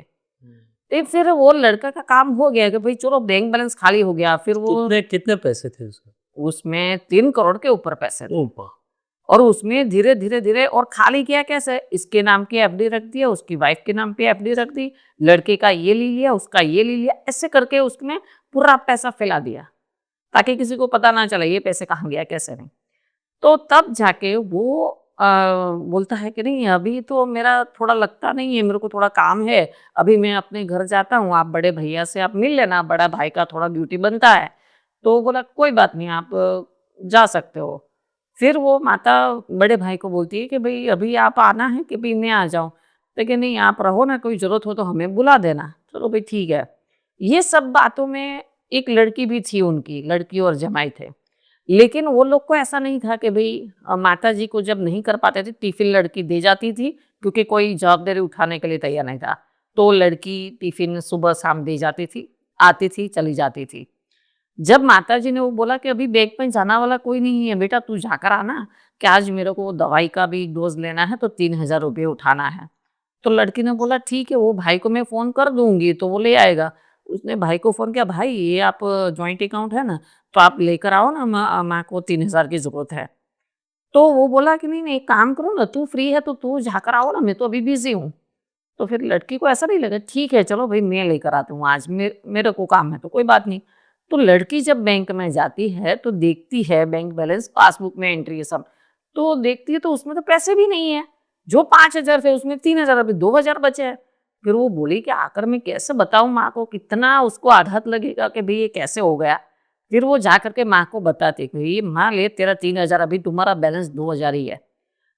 तो फिर वो लड़का का काम हो गया कि भाई चलो बैंक बैलेंस खाली हो गया। फिर वो कितने कितने पैसे थे उसमें? उसमें 3 करोड़ के ऊपर पैसे थे। ओह वाह! और उसमें धीरे-धीरे और खाली किया कैसे? इसके नाम की एफडी रख दिया, उसकी वाइफ के नाम पे एफडी रख दी, लड़के का ये ले लिया, उसका ये ले लिया, ऐसे करके उसने पूरा पैसा फैला दिया, ताकि किसी को पता ना चले ये पैसे कहाँ गया, कैसे नहीं। तो तब जाके वो बोलता है कि नहीं अभी तो मेरा थोड़ा लगता नहीं है, मेरे को थोड़ा काम है, अभी मैं अपने घर जाता हूँ, आप बड़े भैया से आप मिल लेना, बड़ा भाई का थोड़ा ड्यूटी बनता है। तो बोला कोई बात नहीं, आप जा सकते हो। फिर वो माता बड़े भाई को बोलती है कि भई अभी आप आना है कि भई मैं आ जाऊँ? तो कि नहीं आप रहो ना, कोई ज़रूरत हो तो हमें बुला देना। चलो भई ठीक है। ये सब बातों में एक लड़की भी थी उनकी, लड़की और जमाई थे। लेकिन वो लोग को ऐसा नहीं था कि भई माताजी को जब नहीं कर पाते थे, टिफ़िन लड़की दे जाती थी, क्योंकि कोई जवाबदारी उठाने के लिए तैयार नहीं था। तो लड़की टिफ़िन सुबह-शाम दे जाती थी, आती थी, चली जाती थी। जब माताजी ने वो बोला कि अभी बैंक में जाना वाला कोई नहीं है, बेटा तू जाकर आना, कि आज मेरे को दवाई का भी डोज़ लेना है तो 3,000 रुपए उठाना है। तो लड़की ने बोला ठीक है, वो भाई को मैं फ़ोन कर दूँगी तो वो ले आएगा। उसने भाई को फ़ोन किया, भाई ये आप जॉइंट अकाउंट है ना, तो आप लेकर आओ ना, माँ को 3,000 की ज़रूरत है। तो वो बोला कि नहीं, एक काम करो ना, तू फ्री है तो तू जाकर आओ ना, मैं तो अभी बिज़ी हूँ। तो फिर लड़की को ऐसा नहीं लगा, ठीक है चलो भई मैं लेकर आती हूँ आज, मेरे को काम है तो कोई बात नहीं। तो लड़की जब बैंक में जाती है तो देखती है बैंक बैलेंस, पासबुक में एंट्री है सब। तो देखती है तो उसमें तो पैसे भी नहीं है। जो 5,000 थे उसमें 3,000, अभी 2,000 बचे हैं। फिर वो बोली कि आखिर मैं कैसे बताऊँ माँ को, कितना उसको आघात लगेगा कि भई ये कैसे हो गया। फिर वो जाकर के माँ को बताती कि माँ ले तेरा 3,000, अभी तुम्हारा बैलेंस 2,000 ही है।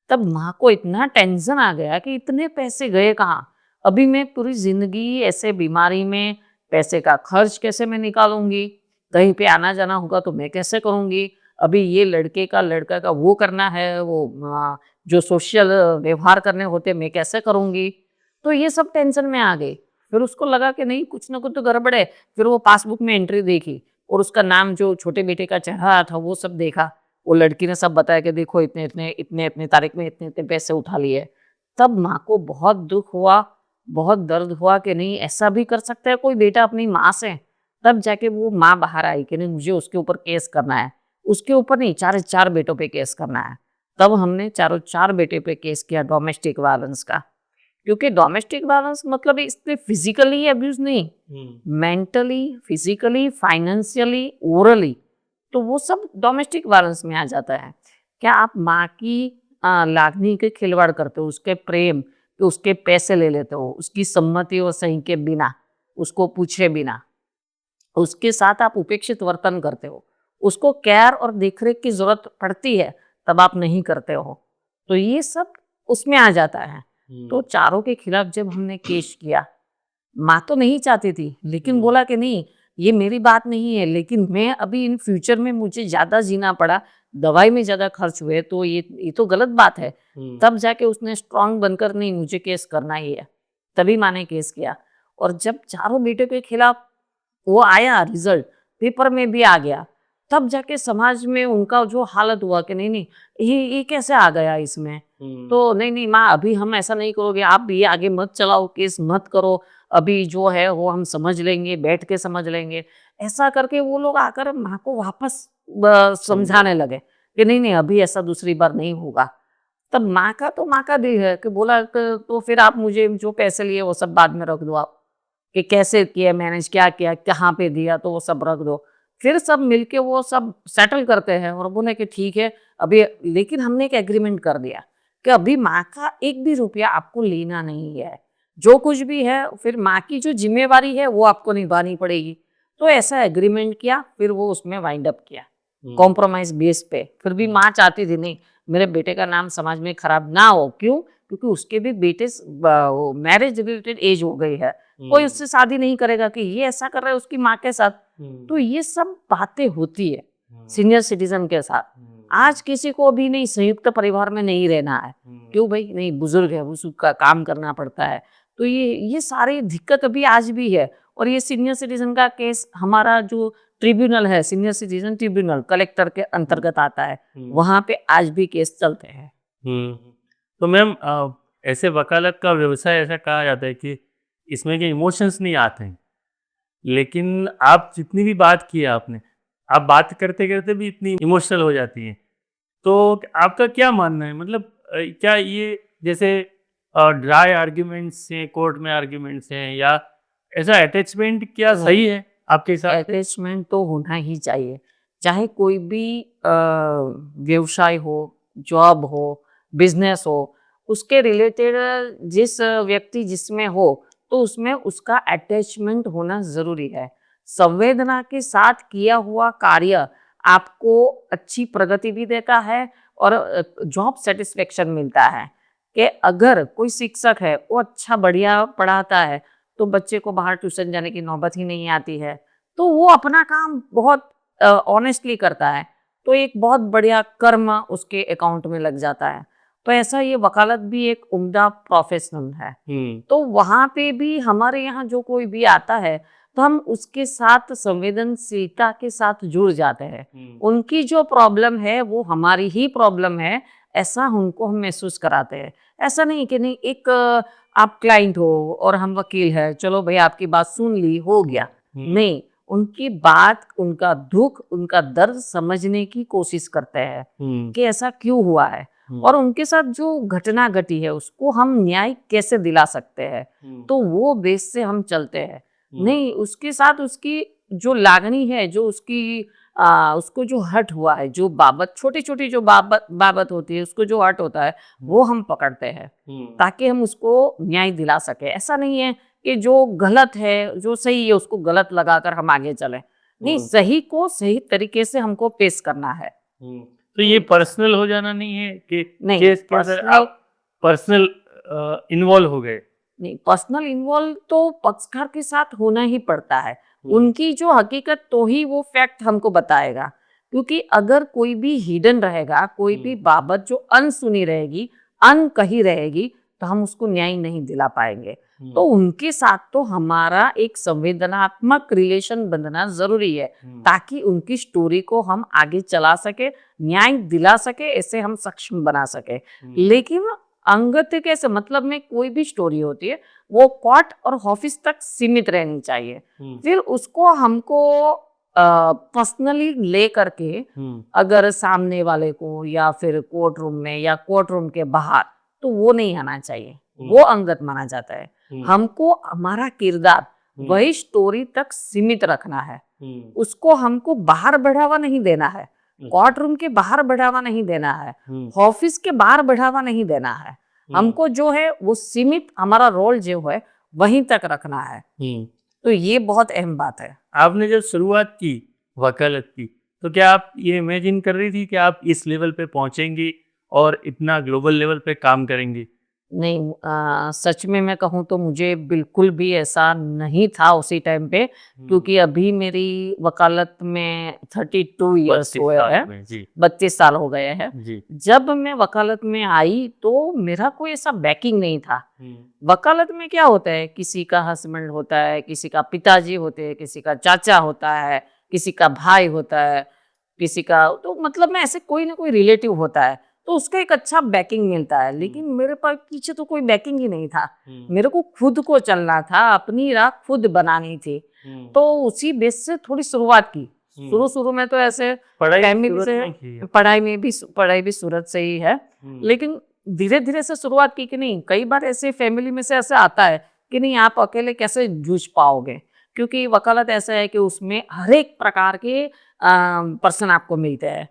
तब माँ को इतना टेंशन आ गया कि इतने पैसे गए कहाँ? अभी मैं पूरी ज़िंदगी ऐसे बीमारी में पैसे का खर्च कैसे मैं निकालूँगी? कहीं पे आना-जाना होगा तो मैं कैसे करूँगी? अभी ये लड़का का वो करना है, जो सोशल व्यवहार करने होते हैं मैं कैसे करूँगी? तो ये सब टेंशन में आ गई। फिर उसको लगा कि नहीं कुछ ना कुछ तो गड़बड़ है। फिर वो पासबुक में एंट्री देखी और उसका नाम जो छोटे बेटे का चढ़ रहा था वो सब देखा। वो लड़की ने सब बताया कि देखो इतने तारीख में इतने-इतने पैसे उठा लिए। तब माँ को बहुत दुःख हुआ, बहुत दर्द हुआ कि नहीं ऐसा भी कर सकता है कोई बेटा अपनी माँ से। तब जाके वो माँ बाहर आई कि नहीं मुझे उसके ऊपर केस करना है। उसके ऊपर नहीं, 4 बेटों पे केस करना है। तब हमने चारों 4 बेटे पे केस किया डोमेस्टिक वायलेंस का। क्योंकि डोमेस्टिक वायलेंस मतलब इसमें फिजिकली अब्यूज़ नहीं, मेंटली, फिजिकली, फाइनेंशियली, ओरली, तो वो सब डोमेस्टिक वायलेंस में आ जाता है। क्या आप माँ की लागनी के खिलवाड़ करते हो, उसके प्रेम, तो उसके पैसे ले लेते हो, उसकी सम्मति और सही के बिना, उसको पूछे बिना, उसके साथ आप उपेक्षित वर्तन करते हो, उसको केयर और देखरेख की ज़रूरत पड़ती है, तब आप नहीं करते हो। तो ये सब उसमें आ जाता है। तो चारों के खिलाफ जब हमने केस किया, माँ तो नहीं चाहती थी, लेकिन बोला कि नहीं, ये मेरी बात नहीं है, लेकिन मैं अभी इन फ्यूचर में मुझे ज़्यादा जीना पड़ा, दवाई में ज़्यादा खर्च हुए, तो ये तो गलत बात है। तब जाके उसने स्ट्रॉन्ग बनकर नहीं मुझे केस करना ही है, तभी माँ ने केस किया। और जब चारों बेटों के खिलाफ वो आया रिजल्ट, पेपर में भी आ गया, तब जाके समाज में उनका जो हालत हुआ कि नहीं, नहीं, ये कैसे आ गया इसमें? तो नहीं, नहीं माँ अभी हम ऐसा नहीं करोगे, आप ये आगे मत चलाओ, केस मत करो, अभी जो है वो हम समझ लेंगे, बैठ के समझ लेंगे। ऐसा करके वो लोग आकर माँ को वापस समझाने लगे कि नहीं, नहीं अभी ऐसा दूसरी बार नहीं होगा। तब माँ का दिल है कि बोला क तो फिर आप मुझे जो पैसे लिए वो सब बाद में रख दो आप, कि कैसे किया मैनेज, क्या किया, कहाँ पे दिया तो वो सब रख दो। फिर सब मिलके वो सब सेटल करते हैं और बोले कि ठीक है, अभी लेकिन हमने एक एग्रीमेंट कर दिया कि अभी माँ का एक भी रुपया आपको लेना नहीं है। जो कुछ भी है फिर माँ की जो ज़िम्मेवारी है वो आपको निभानी पड़ेगी। तो ऐसा एग्रीमेंट किया, फिर वो उसमें वाइंड अप किया, कॉम्प्रोमाइज़ बेस पे। फिर भी माँ चाहती थी नहीं, मेरे बेटे का नाम समाज में खराब ना हो। क्यों? क्योंकि उसके भी बेटे मैरिज रिलेटेड एज हो गई है, कोई उससे शादी नहीं करेगा कि ये ऐसा कर रहा है उसकी माँ के साथ। तो ये सब बातें होती है सीनियर सिटीजन के साथ। आज किसी को भी नहीं संयुक्त परिवार में नहीं रहना है। क्यों भाई? नहीं, बुजुर्ग है, उसका काम करना पड़ता है। तो ये सारी दिक्कत अभी आज भी है। और ये सीनियर सिटीजन का केस हमारा जो ट्रिब्यूनल है, सीनियर सिटीजन ट्रिब्यूनल कलेक्टर के अंतर्गत आता है, वहां पे आज भी केस चलते हैं। तो मैम, ऐसे वकालत का व्यवसाय ऐसा कहा जाता है कि इसमें के इमोशंस नहीं आते हैं, लेकिन आप जितनी भी बात की है आपने, आप बात करते करते भी इतनी इमोशनल हो जाती हैं। तो आपका क्या मानना है, मतलब क्या ये जैसे ड्राई आर्ग्यूमेंट्स हैं, कोर्ट में आर्ग्यूमेंट्स हैं, या ऐसा अटैचमेंट क्या सही है आपके हिसाब से? अटैचमेंट तो होना ही चाहिए, चाहे कोई भी व्यवसाय हो, जॉब हो, बिजनेस हो, उसके रिलेटेड जिस व्यक्ति जिसमें हो, तो उसमें उसका अटैचमेंट होना जरूरी है। संवेदना के साथ किया हुआ कार्य आपको अच्छी प्रगति भी देता है और जॉब सेटिस्फेक्शन मिलता है। कि अगर कोई शिक्षक है वो अच्छा बढ़िया पढ़ाता है, तो बच्चे को बाहर ट्यूशन जाने की नौबत ही नहीं आती है। तो वो अपना काम बहुत ऑनेस्टली करता है, तो एक बहुत बढ़िया कर्म उसके अकाउंट में लग जाता है। तो ऐसा ये वकालत भी एक उम्दा प्रोफेशनल है। तो वहाँ पे भी हमारे यहाँ जो कोई भी आता है, तो हम उसके साथ संवेदनशीलता के साथ जुड़ जाते हैं। उनकी जो प्रॉब्लम है वो हमारी ही प्रॉब्लम है, ऐसा उनको हम महसूस कराते हैं। ऐसा नहीं कि नहीं, एक आप क्लाइंट हो और हम वकील है, चलो भाई आपकी बात सुन ली, हो गया। नहीं, उनकी बात, उनका दुख, उनका दर्द समझने की कोशिश करते हैं कि ऐसा क्यों हुआ है, और उनके साथ जो घटना घटी है उसको हम न्याय कैसे दिला सकते हैं। तो वो बेस से हम चलते हैं। नहीं, उसके साथ उसकी जो लागनी है, जो उसकी उसको जो हर्ट हुआ है, जो बाबत, छोटी छोटी जो बाबत बाबत होती है, उसको जो हर्ट होता है, वो हम पकड़ते हैं ताकि हम उसको न्याय दिला सके। ऐसा नहीं है कि जो गलत है, जो सही है, उसको गलत लगाकर हम आगे चलें। नहीं, सही को सही तरीके से हमको पेश करना है। तो ये पर्सनल हो जाना नहीं है कि नहीं, केस के अंदर आप पर्सनल इन्वॉल्व हो गए? नहीं, पर्सनल इन्वॉल्व तो पक्षकार के साथ होना ही पड़ता है। उनकी जो हकीकत तो ही वो फैक्ट हमको बताएगा। क्योंकि अगर कोई भी हिडन रहेगा, कोई भी बाबत जो अनसुनी रहेगी, अनकही रहेगी, तो हम उसको न्याय नहीं दिला पाएंगे। तो उनके साथ तो हमारा एक संवेदनात्मक रिलेशन बनना जरूरी है, ताकि उनकी स्टोरी को हम आगे चला सके, न्याय दिला सके, ऐसे हम सक्षम बना सके। लेकिन अंगत कैसे, मतलब में कोई भी स्टोरी होती है, वो कोर्ट और ऑफिस तक सीमित रहनी चाहिए। फिर उसको हमको पर्सनली ले करके अगर सामने वाले को, या फिर कोर्ट रूम में या कोर्ट रूम के बाहर, तो वो नहीं आना चाहिए। वो अंगत माना जाता है। हमको हमारा किरदार वही स्टोरी तक सीमित रखना है। उसको हमको बाहर बढ़ावा नहीं देना है, कोर्ट रूम के बाहर बढ़ावा नहीं देना है, ऑफिस के बाहर बढ़ावा नहीं देना है। हमको जो है वो सीमित, हमारा रोल जो है वहीं तक रखना है। तो ये बहुत अहम बात है। आपने जब शुरुआत की वकालत की, तो क्या आप ये इमेजिन कर रही थी कि आप इस लेवल पे पहुंचेंगी और इतना ग्लोबल लेवल पे काम करेंगी? नहीं, सच में मैं कहूँ तो मुझे बिल्कुल भी ऐसा नहीं था उसी टाइम पे। क्योंकि अभी मेरी वकालत में 32 इयर्स 32 हुए साल हैं, में, जी 32 साल हो गए हैं। जी। जब मैं वकालत में आई तो मेरा कोई ऐसा बैकिंग नहीं था। वकालत में क्या होता है, किसी का हस्बैंड होता है, किसी का पिताजी होते हैं, किसी का चाचा होता है, किसी का भाई होता है, किसी का, तो मतलब में ऐसे कोई ना कोई रिलेटिव होता है, तो उसका एक अच्छा बैकिंग मिलता है। लेकिन मेरे पास पीछे तो कोई बैकिंग ही नहीं था। मेरे को खुद को चलना था, अपनी राह खुद बनानी थी। तो उसी बेस से थोड़ी शुरुआत की। शुरू में तो ऐसे फैमिली से, पढ़ाई भी सूरत से ही है। लेकिन धीरे धीरे से शुरुआत की कि नहीं, कई बार ऐसे फैमिली में से ऐसे आता है कि नहीं, आप अकेले कैसे जूझ पाओगे। क्योंकि वकालत ऐसा है कि उसमें हर एक प्रकार के पर्सन आपको मिलते हैं।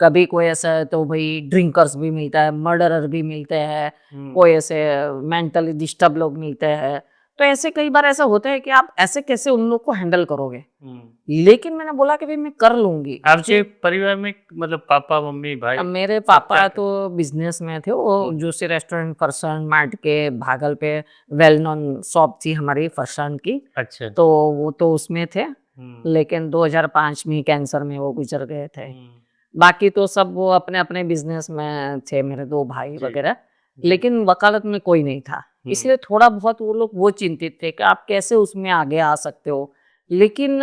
कभी कोई ऐसा है तो भाई ड्रिंकर्स भी मिलता है, मर्डरर भी मिलते हैं, कोई ऐसे मेंटली डिस्टर्ब लोग मिलते हैं। तो ऐसे कई बार ऐसा होता है कि आप ऐसे कैसे उन लोग को हैंडल करोगे, हम्म। लेकिन मैंने बोला कि भाई मैं कर लूंगी। आपके परिवार में मतलब पापा मम्मी भाई अब मेरे सब पापा क्या तो बिजनेस में थे, वो हम्म। जूसी रेस्टोरेंट फरसान मार्ट के भागल पे वेल नोन शॉप थी हमारी फरसान की, अच्छा। तो वो तो उसमें थे। हम्म। लेकिन 2005 में कैंसर में वो गुजर गए थे। हम्म। बाकी तो सब वो अपने अपने बिजनेस में थे, मेरे दो भाई जी वगैरह। जी। लेकिन वकालत में कोई नहीं था, हम्म। इसलिए थोड़ा बहुत वो लोग वो चिंतित थे कि आप कैसे उसमें आगे आ सकते हो। लेकिन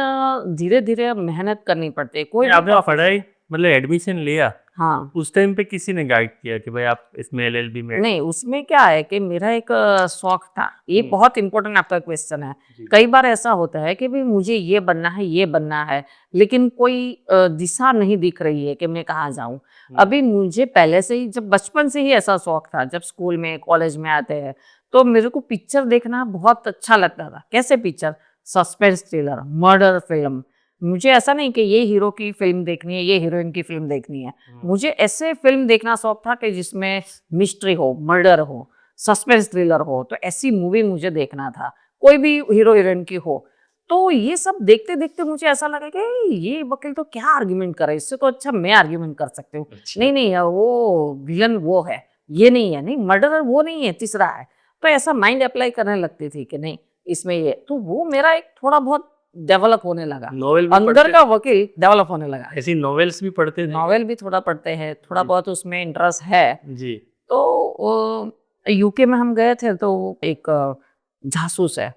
धीरे धीरे मेहनत करनी पड़ती है, कोई नहीं, भी आपने प्रोफेशन। पढ़ाई मतलब एडमिशन लिया, हाँ, उस टाइम पे किसी ने गाइड किया कि भाई आप इसमें एलएलबी में? नहीं उसमें क्या है कि मेरा एक शौक था। ये हम्म। बहुत इंपॉर्टेंट आपका क्वेश्चन है। जी। कई बार ऐसा होता है कि भाई मुझे ये बनना है, ये बनना है, लेकिन कोई दिशा नहीं दिख रही है कि मैं कहाँ जाऊं। अभी मुझे पहले से ही, जब बचपन से ही ऐसा शौक था, जब स्कूल में कॉलेज में आते हैं तो मेरे को पिक्चर देखना बहुत अच्छा लगता था। कैसे picture? Suspense thriller, murder film. मुझे ऐसा नहीं कि ये हीरो की फिल्म देखनी है, ये हीरोइन की फिल्म देखनी है। मुझे ऐसे फिल्म देखना शौक था कि जिसमें मिस्ट्री हो, मर्डर हो, सस्पेंस थ्रिलर हो, तो ऐसी मूवी मुझे देखना था, कोई भी हीरो हीरोइन की हो। तो ये सब देखते देखते मुझे ऐसा लगा कि ये वकील तो क्या आर्ग्यूमेंट करे, इससे तो अच्छा मैं आर्ग्यूमेंट कर सकती हूँ। अच्छा। नहीं नहीं, वो विलन वो है, ये नहीं है, नहीं मर्डरर वो नहीं है, तीसरा है। तो ऐसा माइंड अप्लाई करने लगती थी कि नहीं इसमें ये, तो वो मेरा एक थोड़ा बहुत डेवलप होने लगा, नॉवेल भी अंदर पढ़ते का वकील डेवलप होने लगा। ऐसी नॉवेल्स भी पढ़ते थे? नॉवेल भी थोड़ा पढ़ते हैं, थोड़ा जी बहुत उसमें इंटरेस्ट है। जी। तो यूके में हम गए थे, तो एक जासूस है,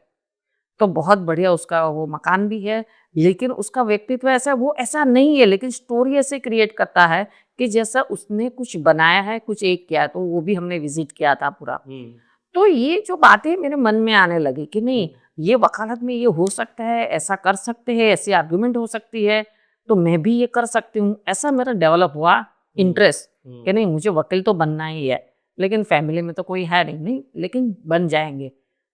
तो बहुत बढ़िया उसका वो मकान भी है, लेकिन उसका व्यक्तित्व ऐसा, वो ऐसा नहीं है, लेकिन स्टोरी ऐसे क्रिएट करता है कि जैसा उसने कुछ बनाया है, कुछ एक किया है। तो वो भी हमने विजिट किया था पूरा। हम्म। तो ये जो बातें मेरे मन में आने लगी कि नहीं, ये वकालत में ये हो सकता है, ऐसा कर सकते हैं, ऐसी आर्गुमेंट हो सकती है, तो मैं भी ये कर सकती हूँ। ऐसा मेरा डेवलप हुआ इंटरेस्ट कि नहीं मुझे वकील तो बनना ही है, लेकिन फैमिली में तो कोई है नहीं, नहीं लेकिन बन जाएंगे।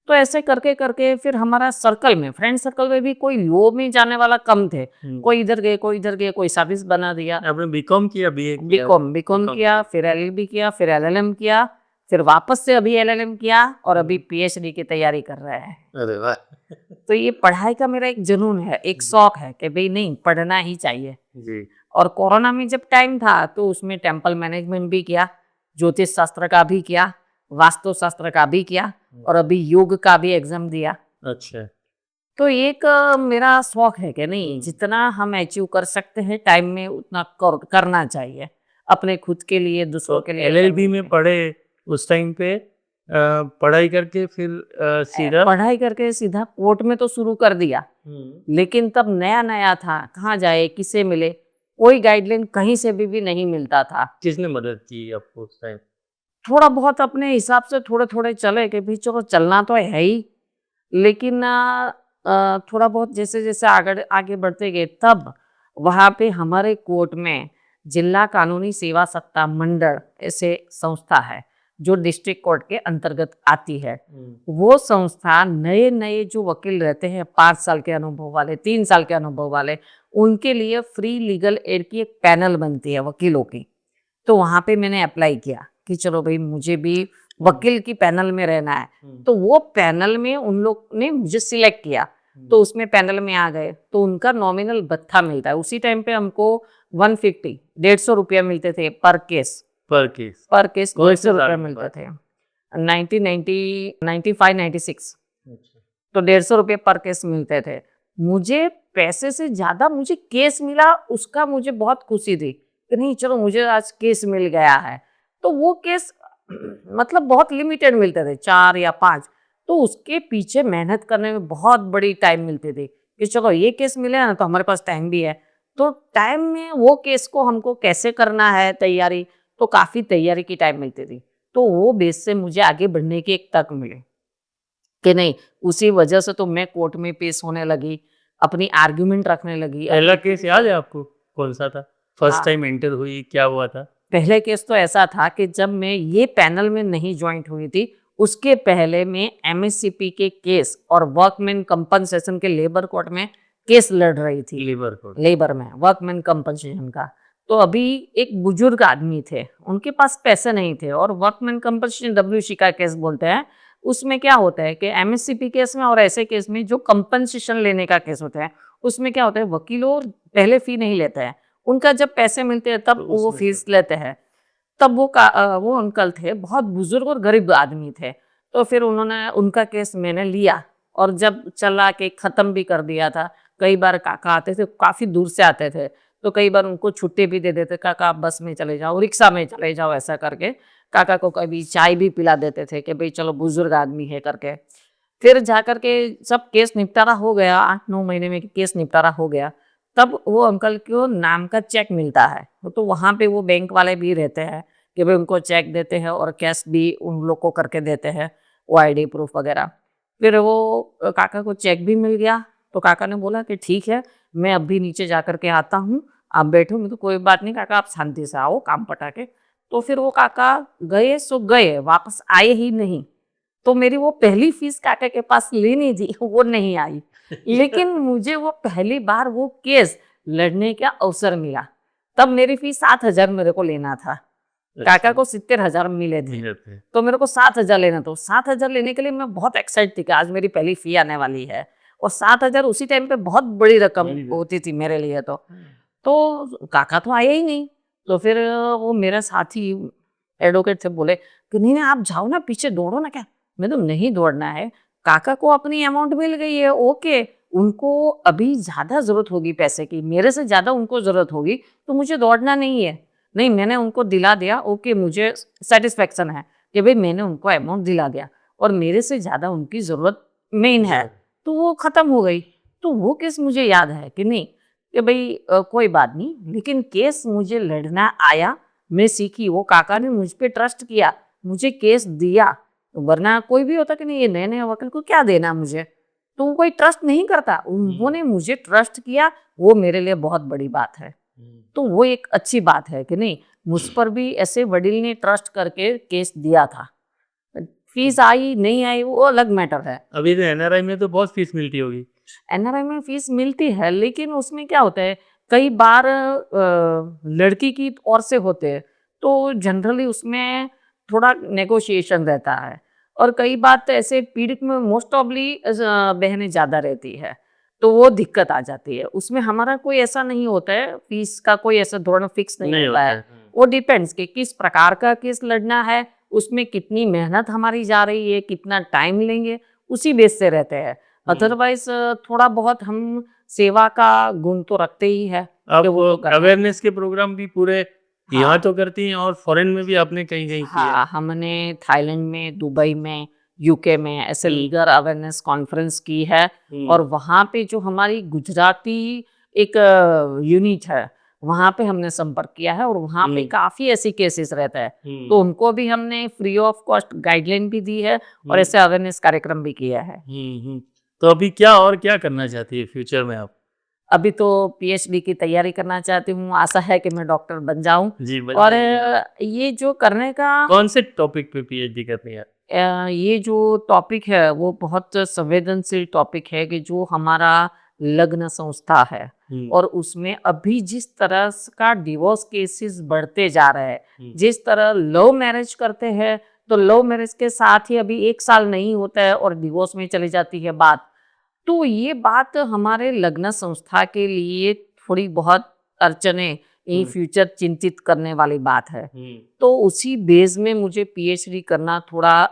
तो ऐसे करके करके फिर हमारा सर्कल में, फ्रेंड सर्कल में भी कोई लॉ में जाने वाला कम थे। कोई इधर गए, कोई इधर गए, कोई सर्विस बना दिया। आपने बीकॉम किया, बीए किया? बीकॉम बीकॉम बीकॉम किया, फिर एलएलबी किया, फिर एलएलएम किया, फिर वापस से अभी एलएलएम किया, और अभी पीएचडी की तैयारी कर रहे हैं। अरे वाह। तो ये पढ़ाई का मेरा एक जुनून है, एक शौक है कि भाई नहीं पढ़ना ही चाहिए। जी। और कोरोना में जब टाइम था तो उसमें टेम्पल मैनेजमेंट भी किया, ज्योतिष शास्त्र का भी किया, वास्तु शास्त्र का भी किया, और अभी योग का भी एग्जाम दिया। अच्छा। तो एक मेरा शौक है कि नहीं जितना हम अचीव कर सकते हैं टाइम में उतना करना चाहिए, अपने खुद के लिए, दूसरों तो के लिए, एलएलबी family में के पढ़े उस टाइम पे, पढ़ाई करके फिर लिए। सीधा? पढ़ाई करके सीधा कोर्ट में तो शुरू कर दिया, लेकिन तब नया नया था, कहाँ जाए, किसे मिले, कोई गाइडलाइन कहीं से भी नहीं मिलता था। किसने मदद की आपको उस टाइम? थोड़ा बहुत अपने हिसाब से थोड़े थोड़े चले कि भाई चलो चलना तो है ही, लेकिन थोड़ा बहुत जैसे जैसे आगे आगे बढ़ते गए, तब वहाँ पे हमारे कोर्ट में जिला कानूनी सेवा सत्ता मंडल ऐसे संस्था है जो डिस्ट्रिक्ट कोर्ट के अंतर्गत आती है। वो संस्था नए नए जो वकील रहते हैं, 5 साल के अनुभव वाले, 3 साल के अनुभव वाले, उनके लिए फ्री लीगल एड की एक पैनल बनती है वकीलों की। तो वहाँ पे मैंने अप्लाई किया कि चलो भाई मुझे भी वकील की पैनल में रहना है। तो वो पैनल में उन लोग ने मुझे सिलेक्ट किया, तो उसमें पैनल में आ गए, तो उनका नॉमिनल भत्ता मिलता है। उसी टाइम पे हमको 150 150 रुपया मिलते थे पर केस। पर केस? पर केस कौन से 150 रुपया साल की मिलते बात? थे, 1990 95 96। अच्छा। तो 150 रुपये पर केस मिलते थे। मुझे पैसे से ज्यादा मुझे केस मिला, उसका मुझे बहुत खुशी थी कि नहीं चलो मुझे आज केस मिल गया है। तो वो केस मतलब बहुत लिमिटेड मिलते थे, 4 या 5। तो उसके पीछे मेहनत करने में बहुत बड़ी टाइम मिलती थी कि चलो ये केस मिले ना तो हमारे पास टाइम भी है। तो टाइम में वो केस को हमको कैसे करना है तैयारी, तो काफी तैयारी की टाइम मिलती थी। तो वो बेस से मुझे आगे बढ़ने की एक तक मिली कि नहीं, उसी वजह से तो मैं कोर्ट में पेश होने लगी, अपनी आर्ग्यूमेंट रखने लगी। पहला केस याद है आपको कौन सा था? फर्स्ट हाँ, टाइम एंटर हुई, क्या हुआ था? पहले केस तो ऐसा था कि जब मैं ये पैनल में नहीं ज्वाइंट हुई थी, उसके पहले मैं एमएससीपी के केस और वर्कमैन कंपनसेशन के लेबर कोर्ट में केस लड़ रही थी। लीवर कोड? लेबर में वर्कमैन कंपनसेशन का। तो अभी एक बुजुर्ग आदमी थे, उनके पास पैसे नहीं थे, और वर्कमैन कंपनसेशन डब्ल्यूसी का केस बोलते हैं, उसमें क्या होता है कि एमएससीपी केस में और ऐसे केस में जो कंपनसेशन लेने का केस होता है, उसमें क्या होता है, वकीलों पहले फी नहीं लेते हैं, उनका जब पैसे मिलते हैं तब तो वो उसमें फीस से लेते हैं। तब वो अंकल थे, बहुत बुजुर्ग और गरीब आदमी थे। तो फिर उन्होंने उनका केस मैंने लिया और जब चला के ख़त्म भी कर दिया था। कई बार काका आते थे, काफ़ी दूर से आते थे, तो कई बार उनको छुट्टी भी दे देते, काका आप बस में चले जाओ, रिक्शा में चले जाओ, ऐसा करके काका को कभी चाय भी पिला देते थे कि भई चलो बुजुर्ग आदमी है करके। फिर जाकर के सब केस निपटारा हो गया, 8-9 महीने में केस निपटारा हो गया, तब वो अंकल को नाम का चेक मिलता है। तो वहाँ पे वो बैंक वाले भी रहते हैं कि भाई उनको चेक देते हैं और कैश भी उन लोग को करके देते हैं, वो आईडी प्रूफ वगैरह। फिर वो काका को चेक भी मिल गया, तो काका ने बोला कि ठीक है, मैं अभी नीचे जाकर के आता हूँ, आप बैठो। मैं तो कोई बात नहीं काका, आप शांति से आओ काम पटा के। तो फिर वो काका गए सो गए, वापस आए ही नहीं। तो मेरी वो पहली फीस काका के पास लेनी थी, वो नहीं आई। लेकिन मुझे वो पहली बार वो केस लड़ने का अवसर मिला। तब मेरी फीस 7,000 मेरे को लेना था। काका को 70,000 मिले थे, मिले थे। तो मेरे को 7,000 लेना था। 7,000 लेने के लिए मैं बहुत एक्साइट थी कि आज मेरी पहली फी आने वाली है, और 7,000 उसी टाइम पे बहुत बड़ी रकम बड़ी रकम। होती थी मेरे लिए तो। तो काका तो आए ही नहीं। तो फिर वो मेरा साथी एडवोकेट थे, बोले कि नहीं नहीं आप जाओ ना, पीछे दौड़ो ना क्या। मैं तो नहीं दौड़ना है, काका को अपनी अमाउंट मिल गई है, ओके। उनको अभी ज्यादा जरूरत होगी पैसे की, मेरे से ज्यादा उनको जरूरत होगी, तो मुझे दौड़ना नहीं है। नहीं, मैंने उनको दिला दिया, ओके, मुझे सेटिस्फेक्शन है कि भाई मैंने उनको अमाउंट दिला दिया और मेरे से ज्यादा उनकी जरूरत मेन है, तो वो खत्म हो गई। तो वो केस मुझे याद है कि नहीं, कि भाई कोई बात नहीं, लेकिन केस मुझे लड़ना आया, मैं सीखी। वो काका ने मुझ पे ट्रस्ट किया, मुझे केस दिया। वरना कोई भी होता कि नहीं, ये नए नए वकील को क्या देना मुझे, तो वो कोई ट्रस्ट नहीं करता। उन्होंने मुझे ट्रस्ट किया, वो मेरे लिए बहुत बड़ी बात है। तो वो एक अच्छी बात है कि नहीं, मुझ पर भी ऐसे वडील ने ट्रस्ट करके केस दिया था। फीस आई नहीं आई वो अलग मैटर है। अभी तो एनआरआई में तो बहुत फीस मिलती होगी। एनआरआई में फीस मिलती है, लेकिन उसमें क्या होता है, कई बार लड़की की ओर से होते हैं, तो जनरली उसमें थोड़ा नेगोशिएशन रहता है। और कई बार तो ऐसे पीड़ित में मोस्ट ऑफली बहनें ज़्यादा रहती है, तो वो दिक्कत आ जाती है। उसमें हमारा कोई ऐसा नहीं होता है, फीस का कोई ऐसा धोरण फिक्स नहीं नहीं होता होता है। है। वो डिपेंड्स कि किस प्रकार का केस लड़ना है, उसमें कितनी मेहनत हमारी जा रही है, कितना टाइम लेंगे, उसी बेस से रहते हैं। अदरवाइज थोड़ा बहुत हम सेवा का गुण तो रखते ही है कि आप वो तो करना है। अवेयरनेस के प्रोग्राम भी पूरे यहाँ हाँ, तो करती हैं और फॉरेन में भी आपने कहीं कहीं किए हैं। हाँ, हमने थाईलैंड में, दुबई में, यूके में ऐसे लीगल अवेयरनेस कॉन्फ्रेंस की है। और वहाँ पे जो हमारी गुजराती एक यूनिट है, वहाँ पे हमने संपर्क किया है, और वहाँ पे काफ़ी ऐसी केसेस रहते हैं, तो उनको भी हमने फ्री ऑफ कॉस्ट गाइडलाइन भी दी है और ऐसे अवेयरनेस कार्यक्रम भी किया है। तो अभी क्या और क्या करना चाहती है फ्यूचर में आप? अभी तो पीएचडी की तैयारी करना चाहती हूँ, आशा है कि मैं डॉक्टर बन जाऊँ। जी, बन और जाएंगे। ये जो करने का कौन से टॉपिक पे पीएचडी करनी है? ये जो टॉपिक है वो बहुत संवेदनशील टॉपिक है, कि जो हमारा लग्न संस्था है, और उसमें अभी जिस तरह का डिवोर्स केसेस बढ़ते जा रहे हैं, जिस तरह लव मैरिज करते हैं, तो लव मैरिज के साथ ही अभी 1 साल नहीं होता है और डिवोर्स में चली जाती है बात। तो ये बात हमारे लग्न संस्था के लिए थोड़ी बहुत अड़चने, इन फ्यूचर चिंतित करने वाली बात है। तो उसी बेस में मुझे पीएचडी करना थोड़ा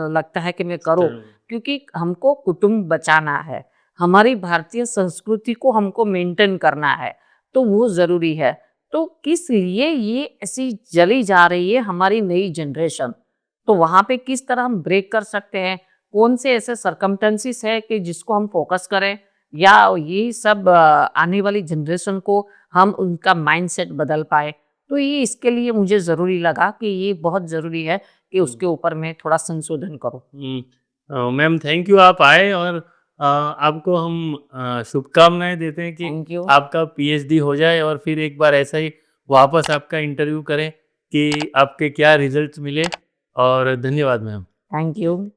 लगता है कि मैं करूं, क्योंकि हमको कुटुंब बचाना है, हमारी भारतीय संस्कृति को हमको मेंटेन करना है, तो वो जरूरी है। तो किस लिए ये ऐसी जली जा रही है हमारी नई जनरेशन, तो वहां पे किस तरह हम ब्रेक कर सकते हैं, कौन से ऐसे सरकमटेंसेस है कि जिसको हम फोकस करें, या ये सब आने वाली जनरेशन को हम उनका माइंडसेट बदल पाए। तो ये इसके लिए मुझे ज़रूरी लगा कि ये बहुत ज़रूरी है कि उसके ऊपर मैं थोड़ा संशोधन करूँ। मैम थैंक यू, आप आए और आपको हम शुभकामनाएं देते हैं कि थैंक यू। आपका पीएचडी हो जाए और फिर एक बार ऐसा ही वापस आपका इंटरव्यू करें कि आपके क्या रिजल्ट्स मिले। और धन्यवाद मैम। Thank you.